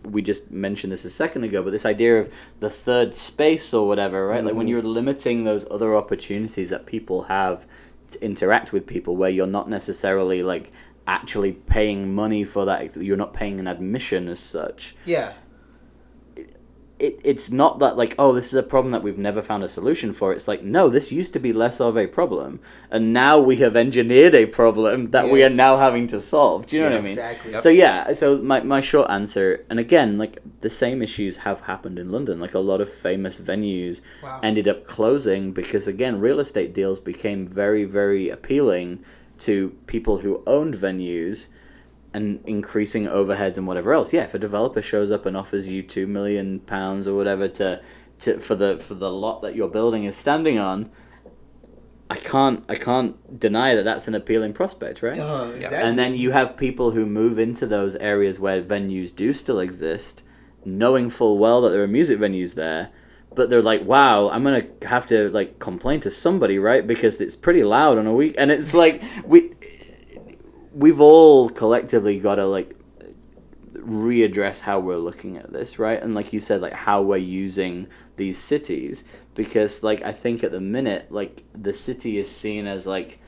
we just mentioned this a second ago, but this idea of the third space or whatever, right? Like, when you're limiting those other opportunities that people have to interact with people where you're not necessarily, like, actually paying money for that. You're not paying an admission as such. Yeah. It's not that, like, oh, this is a problem that we've never found a solution for. It's like, no, this used to be less of a problem, and now we have engineered a problem that we are now having to solve. Do you know what I mean? Exactly. Yep. So yeah, so my short answer, and again, like, the same issues have happened in London. Like, a lot of famous venues ended up closing because, again, real estate deals became very, very appealing to people who owned venues, and increasing overheads and whatever else. Yeah, if a developer shows up and offers you £2 million or whatever for the lot that your building is standing on, I can't deny that that's an appealing prospect, right? Exactly. And then you have people who move into those areas where venues do still exist, knowing full well that there are music venues there, but they're like, wow, I'm gonna have to, like, complain to somebody, right? Because it's pretty loud on a week, and it's like we've all collectively got to, like, readdress how we're looking at this, right? And like you said, like, how we're using these cities, because, like, I think at the minute, like, the city is seen as, like,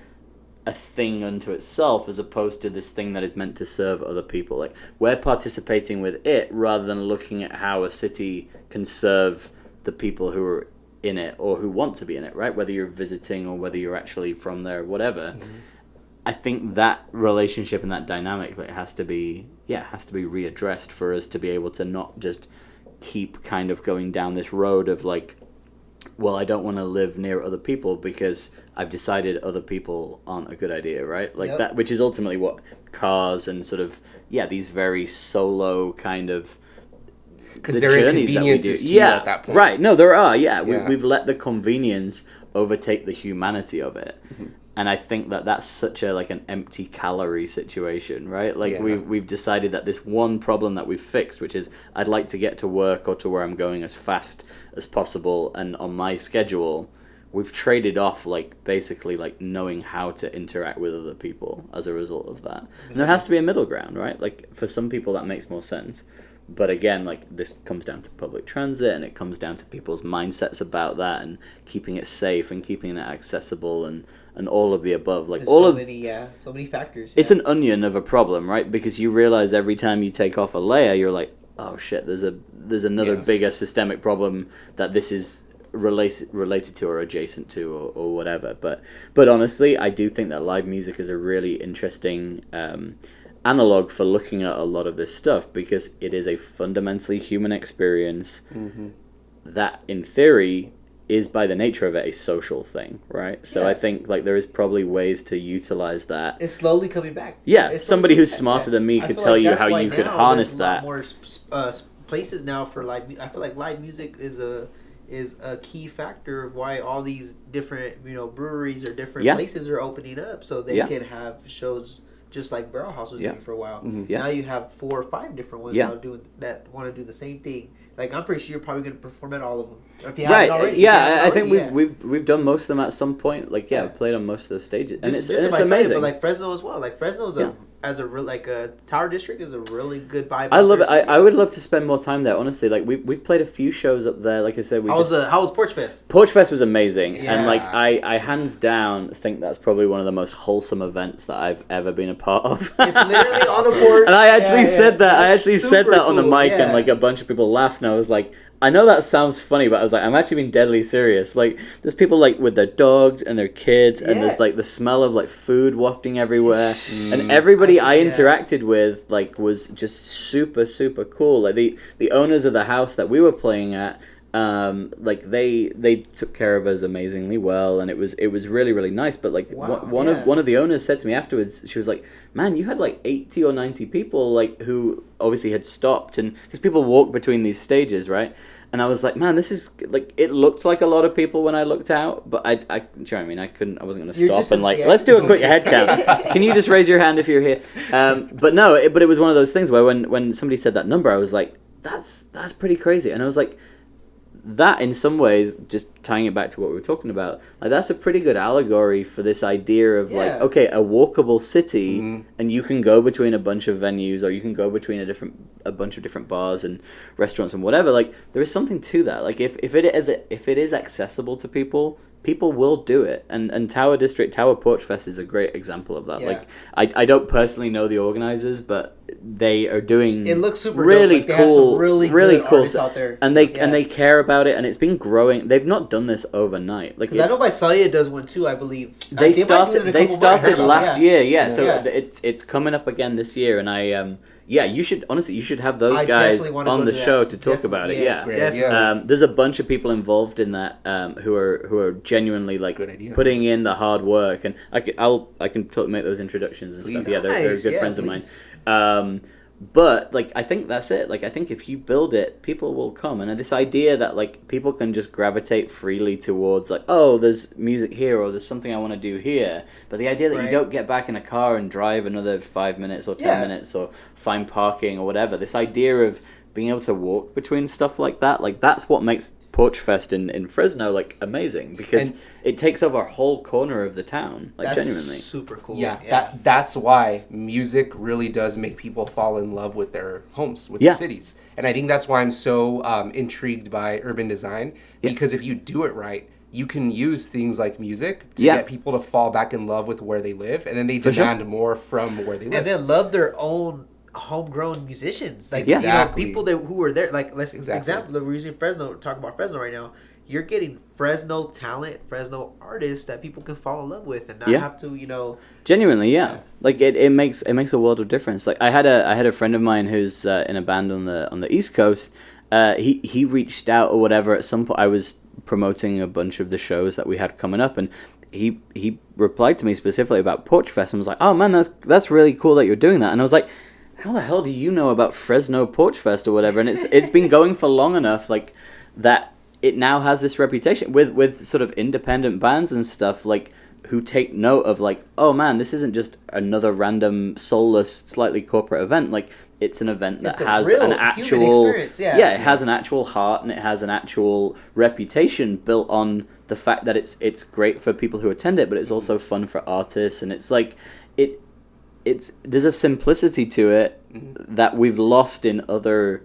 a thing unto itself as opposed to this thing that is meant to serve other people. Like, we're participating with it rather than looking at how a city can serve the people who are in it or who want to be in it, right? Whether you're visiting or whether you're actually from there, whatever. I think that relationship and that dynamic, like, has to be readdressed for us to be able to not just keep kind of going down this road of, like, well, I don't want to live near other people because I've decided other people aren't a good idea, right? Like that, which is ultimately what cars and sort of, these very solo kind of, because there are inconveniences to you at that point. Right. No, there are. We've let the convenience overtake the humanity of it. And I think that that's such a, like, an empty calorie situation, right? Like, we've decided that this one problem that we've fixed, which is I'd like to get to work or to where I'm going as fast as possible and on my schedule, we've traded off, like, basically, like, knowing how to interact with other people as a result of that. And there has to be a middle ground, right? Like, for some people that makes more sense. But again, like, this comes down to public transit, and it comes down to people's mindsets about that, and keeping it safe and keeping it accessible, and all of the above. Like, there's so many factors. It's an onion of a problem, right? Because you realize every time you take off a layer, you're like, oh shit, there's another bigger systemic problem that this is related to or adjacent to or whatever. But honestly, I do think that live music is a really interesting analog for looking at a lot of this stuff, because it is a fundamentally human experience that, in theory, is by the nature of it a social thing, right? So I think, like, there is probably ways to utilize that. It's slowly coming back. Yeah, somebody who's smarter than me could tell you how you could harness that. More places now for live. I feel like live music is a key factor of why all these different, breweries or different places are opening up, so they can have shows just like Barrel House was doing for a while. Now you have 4 or 5 different ones that want to do the same thing. Like, I'm pretty sure you're probably going to perform at all of them. Or if you haven't already. I think we've done most of them at some point. Like, we've played on most of those stages. And it's amazing. But, like, Fresno as well. Like, Fresno's as a real like a Tower District is a really good vibe. I love it. I would love to spend more time there. Honestly, like we played a few shows up there. Like I said, how was Porch Fest? Porch Fest was amazing, and like I hands down think that's probably one of the most wholesome events that I've ever been a part of. It's literally on the porch. And I actually said that. I actually said that on the mic, yeah. and like a bunch of people laughed, and I was like, I know that sounds funny, but I was like, I'm actually being deadly serious. Like, there's people like with their dogs and their kids, and there's like the smell of like food wafting everywhere, and everybody I interacted with like was just super super cool. Like the owners of the house that we were playing at, like they took care of us amazingly well, and it was really really nice. But like one of the owners said to me afterwards, she was like, man, you had like 80 or 90 people like who obviously had stopped, and because people walk between these stages, right? And I was like, man, this is like, it looked like a lot of people when I looked out, but I do you know what I mean? I wasn't going to stop and like, let's do a quick head count. Can you just raise your hand if you're here? But no, but it was one of those things where when somebody said that number, I was like, that's pretty crazy. And I was like, that in some ways, just tying it back to what we were talking about, like that's a pretty good allegory for this idea of like, okay, a walkable city, and you can go between a bunch of venues, or you can go between a bunch of different bars and restaurants and whatever. Like there is something to that. Like if it is accessible to people will do it. And Tower Porch Fest is a great example of that. Yeah. Like I don't personally know the organizers, but they are doing it looks super really dope. Like, cool, really cool stuff out there. And they care about it, and it's been growing. They've not done this overnight. Like I know Visalia does one too, I believe. They started last year, yeah. So it's coming up again this year, and you should have those guys on the show to talk about it. Yeah. There's a bunch of people involved in that who are genuinely like putting in the hard work, and I can make those introductions and stuff. Yeah, they're good friends of mine. But like I think that's it. Like I think if you build it, people will come. And this idea that like people can just gravitate freely towards like, oh, there's music here, or there's something I want to do here. But the idea that you don't get back in a car and drive another 5 minutes or 10 minutes or find parking or whatever. This idea of being able to walk between stuff like that, like that's what makes Porch Fest in Fresno like amazing, because it takes over a whole corner of the town, like that's genuinely super cool. That's why music really does make people fall in love with their homes, with their cities. And I think that's why I'm so intrigued by urban design, because if you do it right, you can use things like music to get people to fall back in love with where they live, and then they demand more from where they live, and they love their own homegrown musicians, like people who were there. Like example, we're using Fresno, talking about Fresno right now. You're getting Fresno talent, Fresno artists that people can fall in love with, and not have to, genuinely, like it makes a world of difference. Like I had a friend of mine who's in a band on the East Coast. He reached out or whatever at some point. I was promoting a bunch of the shows that we had coming up, and he replied to me specifically about Porch Fest and was like, "Oh man, that's really cool that you're doing that." And I was like, how the hell do you know about Fresno Porch Fest or whatever? And it's been going for long enough, like that it now has this reputation with sort of independent bands and stuff, like who take note of like, oh man, this isn't just another random soulless, slightly corporate event. Like it's an event that has an actual it has an actual heart, and it has an actual reputation built on the fact that it's great for people who attend it, but it's also fun for artists, and it's like there's a simplicity to it that we've lost in other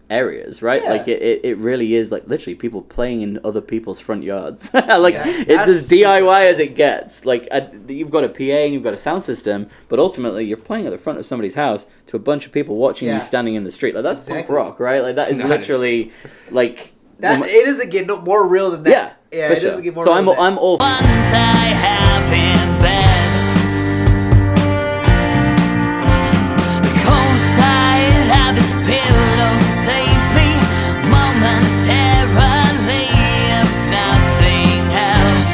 areas, right? Like it really is like literally people playing in other people's front yards. Like it's as DIY as it gets. Like you've got a PA and you've got a sound system, but ultimately you're playing at the front of somebody's house to a bunch of people watching you standing in the street. Like that's punk rock, right? Like that is literally like that. It doesn't get more real than that. Yeah, it doesn't get more. So real I'm all. Once I have in bed. Pillow saves me momentarily, if nothing else.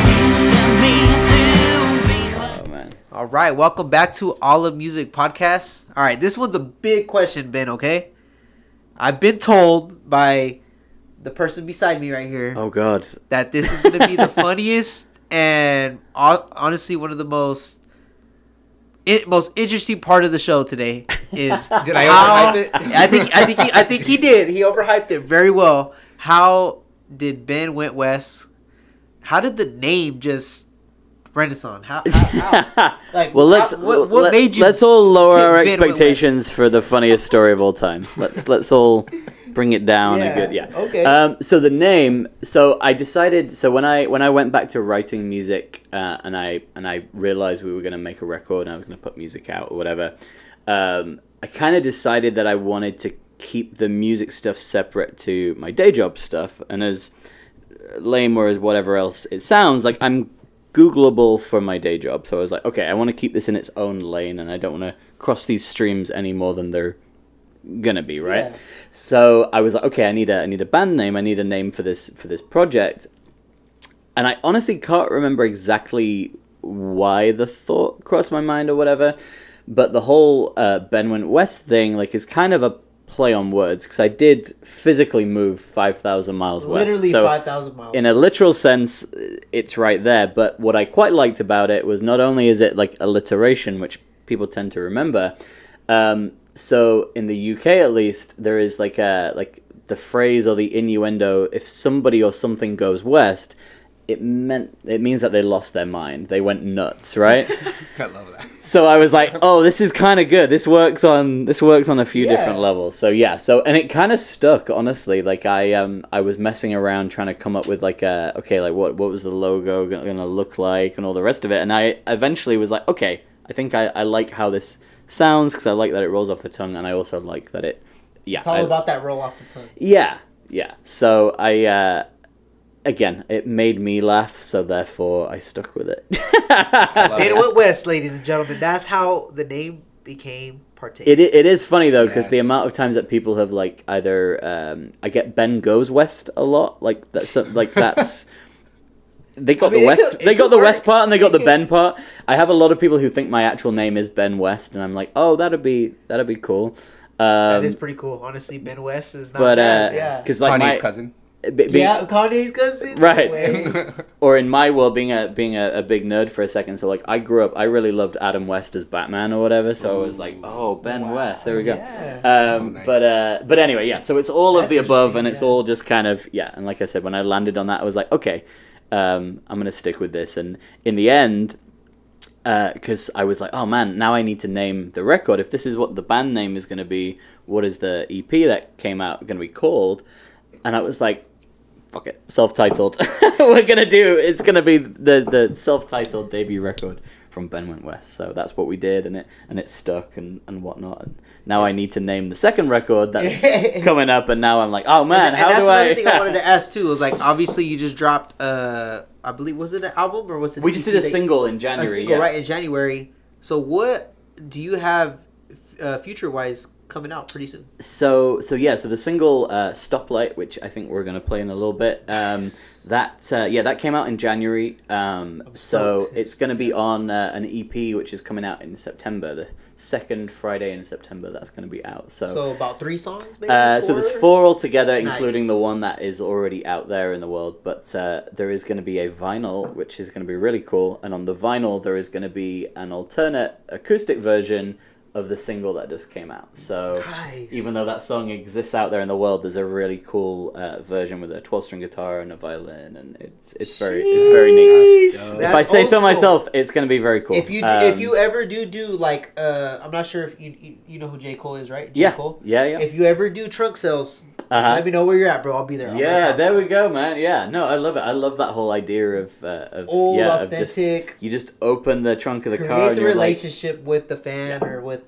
Seems to me to be. Oh man! All right, welcome back to Olivemusic podcast. All right, this one's a big question, Ben. Okay, I've been told by the person beside me right here. Oh God! That this is gonna be the funniest and honestly one of the most interesting part of the show today is did I overhype it? I think he did. He overhyped it very well. How did Benwentwest? How did the name just Renaissance? How? Like, well, what made you? Let's all lower our pick expectations for the funniest story of all time. Let's all bring it down a good. Yeah. Okay. So the name. So I decided. So when I went back to writing music, and I realized we were going to make a record and I was going to put music out or whatever. I kind of decided that I wanted to keep the music stuff separate to my day job stuff, and as lame or as whatever else it sounds, like I'm Googleable for my day job. So I was like, okay, I want to keep this in its own lane, and I don't want to cross these streams any more than they're gonna be, right? Yeah. So I was like, okay, I need a band name. I need a name for this project, and I honestly can't remember exactly why the thought crossed my mind or whatever. But the whole Benwentwest thing, like, is kind of a play on words, because I did physically move 5,000 miles west. Literally so 5,000 miles. In a literal sense, it's right there. But what I quite liked about it was not only is it like alliteration, which people tend to remember. So in the UK, at least, there is like the phrase or the innuendo: if somebody or something goes west, it means that they lost their mind. They went nuts, right? I love that. So I was like, oh, this is kind of good. This works on a few different levels. So yeah, and it kind of stuck, honestly. Like I was messing around trying to come up with like what was the logo going to look like and all the rest of it. And I eventually was like, okay, I think I like how this sounds, because I like that it rolls off the tongue, and I also like that it it's all about that roll off the tongue. Yeah. So again, it made me laugh, so therefore I stuck with it. Benwentwest, ladies and gentlemen. That's how the name became partaken. It is funny though, because the amount of times that people have like either I get Ben Goes West a lot, like that's they got the west. They got the west part and they got the Ben part. I have a lot of people who think my actual name is Ben West, and I'm like, oh, that'd be cool. That is pretty cool, honestly. Ben West is not bad. Yeah, because like Kanye's cousin. Kanye's cousin. Right. Or in my world, being a big nerd for a second, so like I grew up, I really loved Adam West as Batman or whatever, so I was like, oh, Ben West, there we go. Yeah. Nice. But anyway, yeah, so it's all of the above, and it's all just kind of, and like I said, when I landed on that, I was like, okay, I'm gonna stick with this. And in the end, because I was like, oh man, now I need to name the record. If this is what the band name is going to be, what is the EP that came out going to be called? And I was like, fuck it, self-titled. It's gonna be the self-titled debut record from Benwentwest. So that's what we did, and it stuck and whatnot. And now I need to name the second record that's coming up, and now I'm like, oh man, how do I? That's another thing I wanted to ask too. Was like, obviously you just dropped I believe, was it an album or was it? We just did a single in January. A single, right, in January. So what do you have future-wise coming out pretty soon? So the single Stoplight, which I think we're gonna play in a little bit, that came out in January. So it's gonna be on an EP which is coming out in September, the second Friday in September. That's gonna be out. So about 3 songs, maybe? So there's 4 altogether, including the one that is already out there in the world. But there is gonna be a vinyl, which is gonna be really cool. And on the vinyl, there is gonna be an alternate acoustic version of the single that just came out. So even though that song exists out there in the world, there's a really cool version with a 12-string guitar and a violin, and it's very neat. If I say so myself, it's going to be very cool. If you ever do like I'm not sure if you know who J. Cole is, right? J. Cole? Yeah. If you ever do trunk sales, let me know where you're at, bro. I'll be there. There we go, man. Yeah, no, I love it. I love that whole idea of old, authentic. You just open the trunk of the car. Create the relationship with the fan or with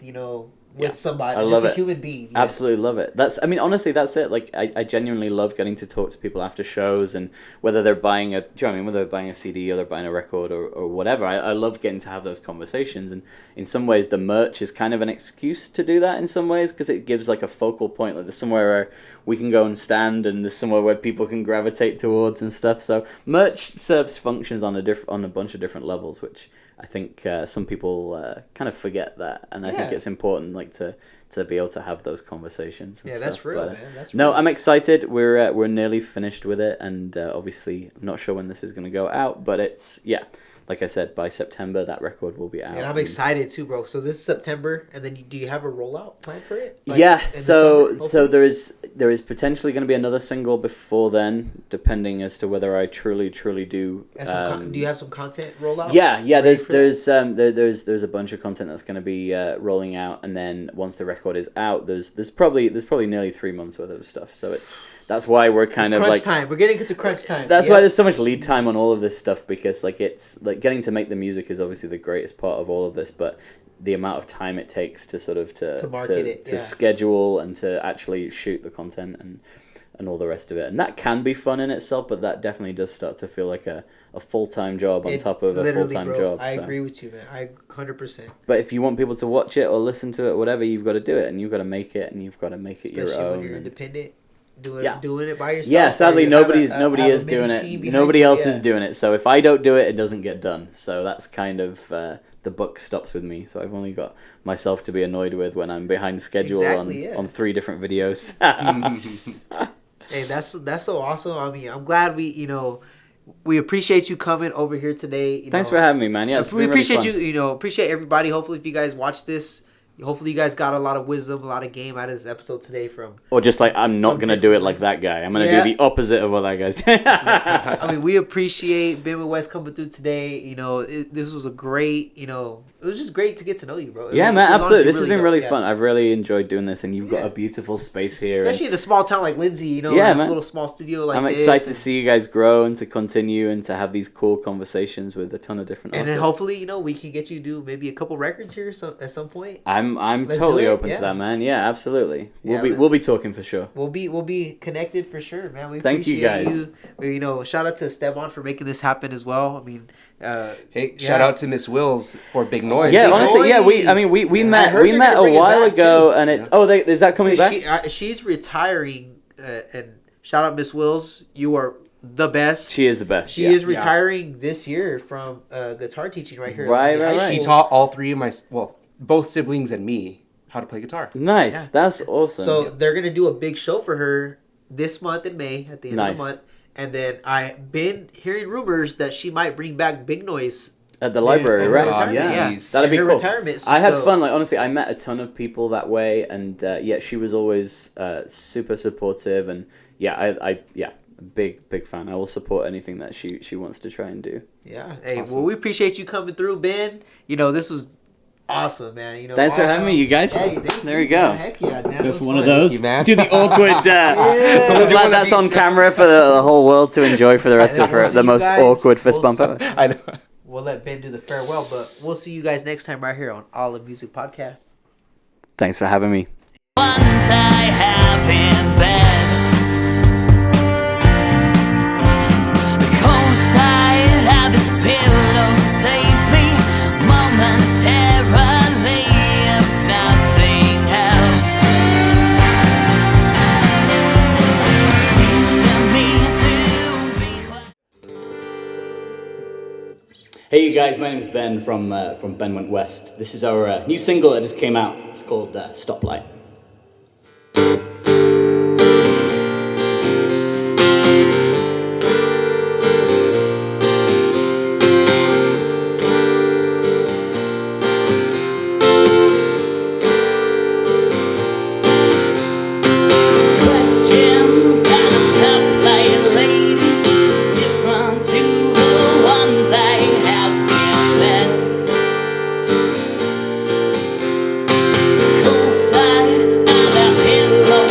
somebody. I love it. A human being. Yes. Absolutely love it. Honestly, that's it. Like, I genuinely love getting to talk to people after shows, and whether they're buying whether they're buying a CD or they're buying a record or whatever. I love getting to have those conversations, and in some ways, the merch is kind of an excuse to do that. In some ways, because it gives like a focal point. Like, there's somewhere where we can go and stand, and there's somewhere where people can gravitate towards and stuff. So merch serves functions on a bunch of different levels, which I think some people kind of forget that, and I think it's important, like to be able to have those conversations. And stuff. That's real, man. That's real. No, I'm excited. We're nearly finished with it, and obviously I'm not sure when this is going to go out, but it's like I said, by September that record will be out. And I'm excited too, bro. So this is September, and then do you have a rollout plan for it? Like, yeah, so there is potentially going to be another single before then, depending as to whether I truly do. Do you have some content rollout? Yeah. There's a bunch of content that's going to be rolling out, and then once the record is out, there's probably nearly 3 months worth of stuff. So that's why we're kind of crunch like time. We're getting into crunch time. That's why there's so much lead time on all of this stuff, because like it's like getting to make the music is obviously the greatest part of all of this, but the amount of time it takes to sort of to market it, to schedule and to actually shoot the content and all the rest of it, and that can be fun in itself, but that definitely does start to feel like a full-time job on top of a full-time job. I agree with you, man. I 100%. But if you want people to watch it or listen to it, whatever, you've got to do it, and you've got to make it, and you've got to make it your own. Especially when you're independent. Doing it by yourself. Yeah, sadly nobody is doing it. Nobody else is doing it. So if I don't do it, it doesn't get done. So that's kind of the buck stops with me. So I've only got myself to be annoyed with when I'm behind schedule on 3 different videos. Hey, that's so awesome. I mean, I'm glad we appreciate you coming over here today. Thanks for having me, man. Yeah, we appreciate you. Appreciate everybody. Hopefully, if you guys watch this, hopefully you guys got a lot of wisdom, a lot of game out of this episode today or just like, I'm not going to do it like that guy. I'm going to do the opposite of what that guy's doing. I mean, we appreciate Benwentwest coming through today. This was a great, it was just great to get to know you, bro. Man, absolutely. This has been really fun. I've really enjoyed doing this, and you've got a beautiful space here. Especially in a small town like Lindsay, this little small studio like this. I'm excited to see you guys grow and to continue and to have these cool conversations with a ton of different artists. And then hopefully, we can get you to do maybe a couple records here at some point. I'm totally open to that, man. Yeah, absolutely. We'll be talking for sure. We'll be connected for sure, man. Thank you guys. Shout out to Esteban for making this happen as well. I mean, shout out to Miss Wills for Big Noise. Yeah, honestly, we met a while ago, and it's is that coming back? She's retiring, and shout out Miss Wills. You are the best. She is the best. She is retiring this year from guitar teaching right here. Right. She taught all 3 of both siblings and me how to play guitar. Nice. That's awesome. So they're gonna do a big show for her this month in May at the end of the month. And then I've been hearing rumors that she might bring back Big Noise at the library, right? Yeah, that'd be cool. Retirement. I had fun. Like, honestly, I met a ton of people that way, and she was always super supportive, and big fan. I will support anything that she wants to try and do. Yeah. Hey, awesome. Well, we appreciate you coming through, Ben. This was awesome, man. Thanks for having me, you guys. Hey, there we go. Heck yeah, man. Go for one of those. You, man. Do the awkward. I'm glad that's on camera for the whole world to enjoy for the rest of the most awkward fist bump ever. I know. We'll let Ben do the farewell, but we'll see you guys next time right here on Olivemusic Podcast. Thanks for having me. Once I have in bed, the cold side of this pillow saves me momentarily, if nothing else. Seems to me to be. Hey you guys, my name is Ben from Benwentwest. This is our new single that just came out. It's called Stoplight. Cool side of that pillow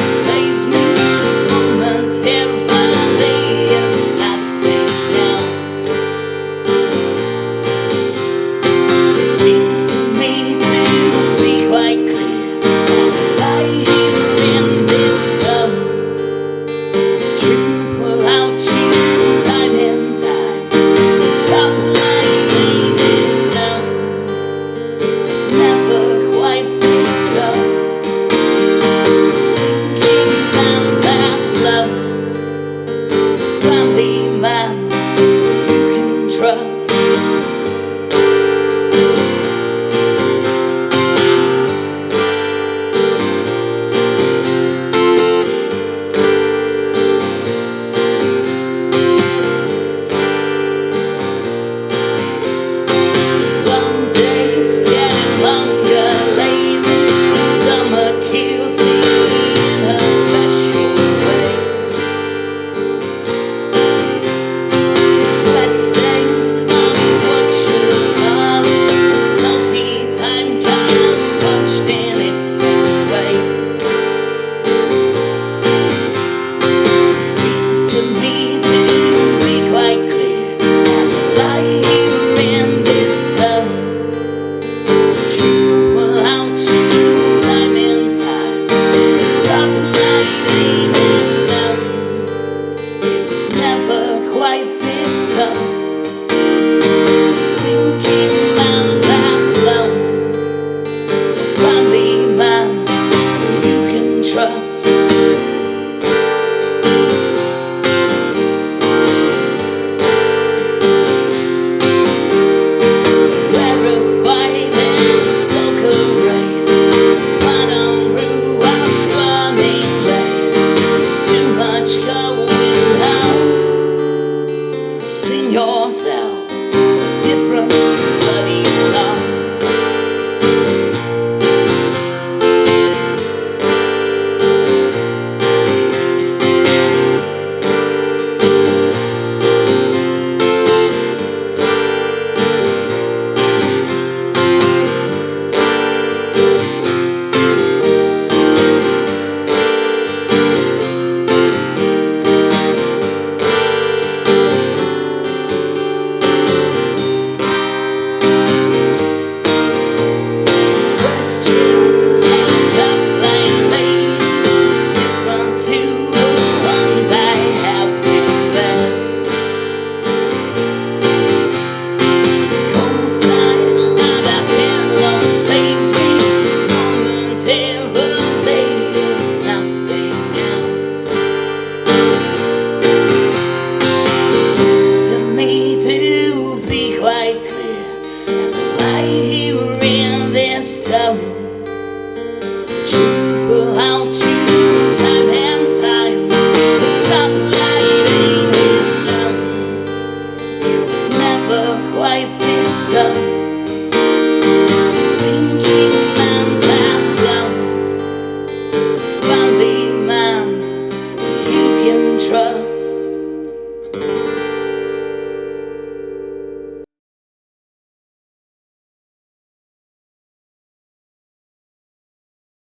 we were in this town.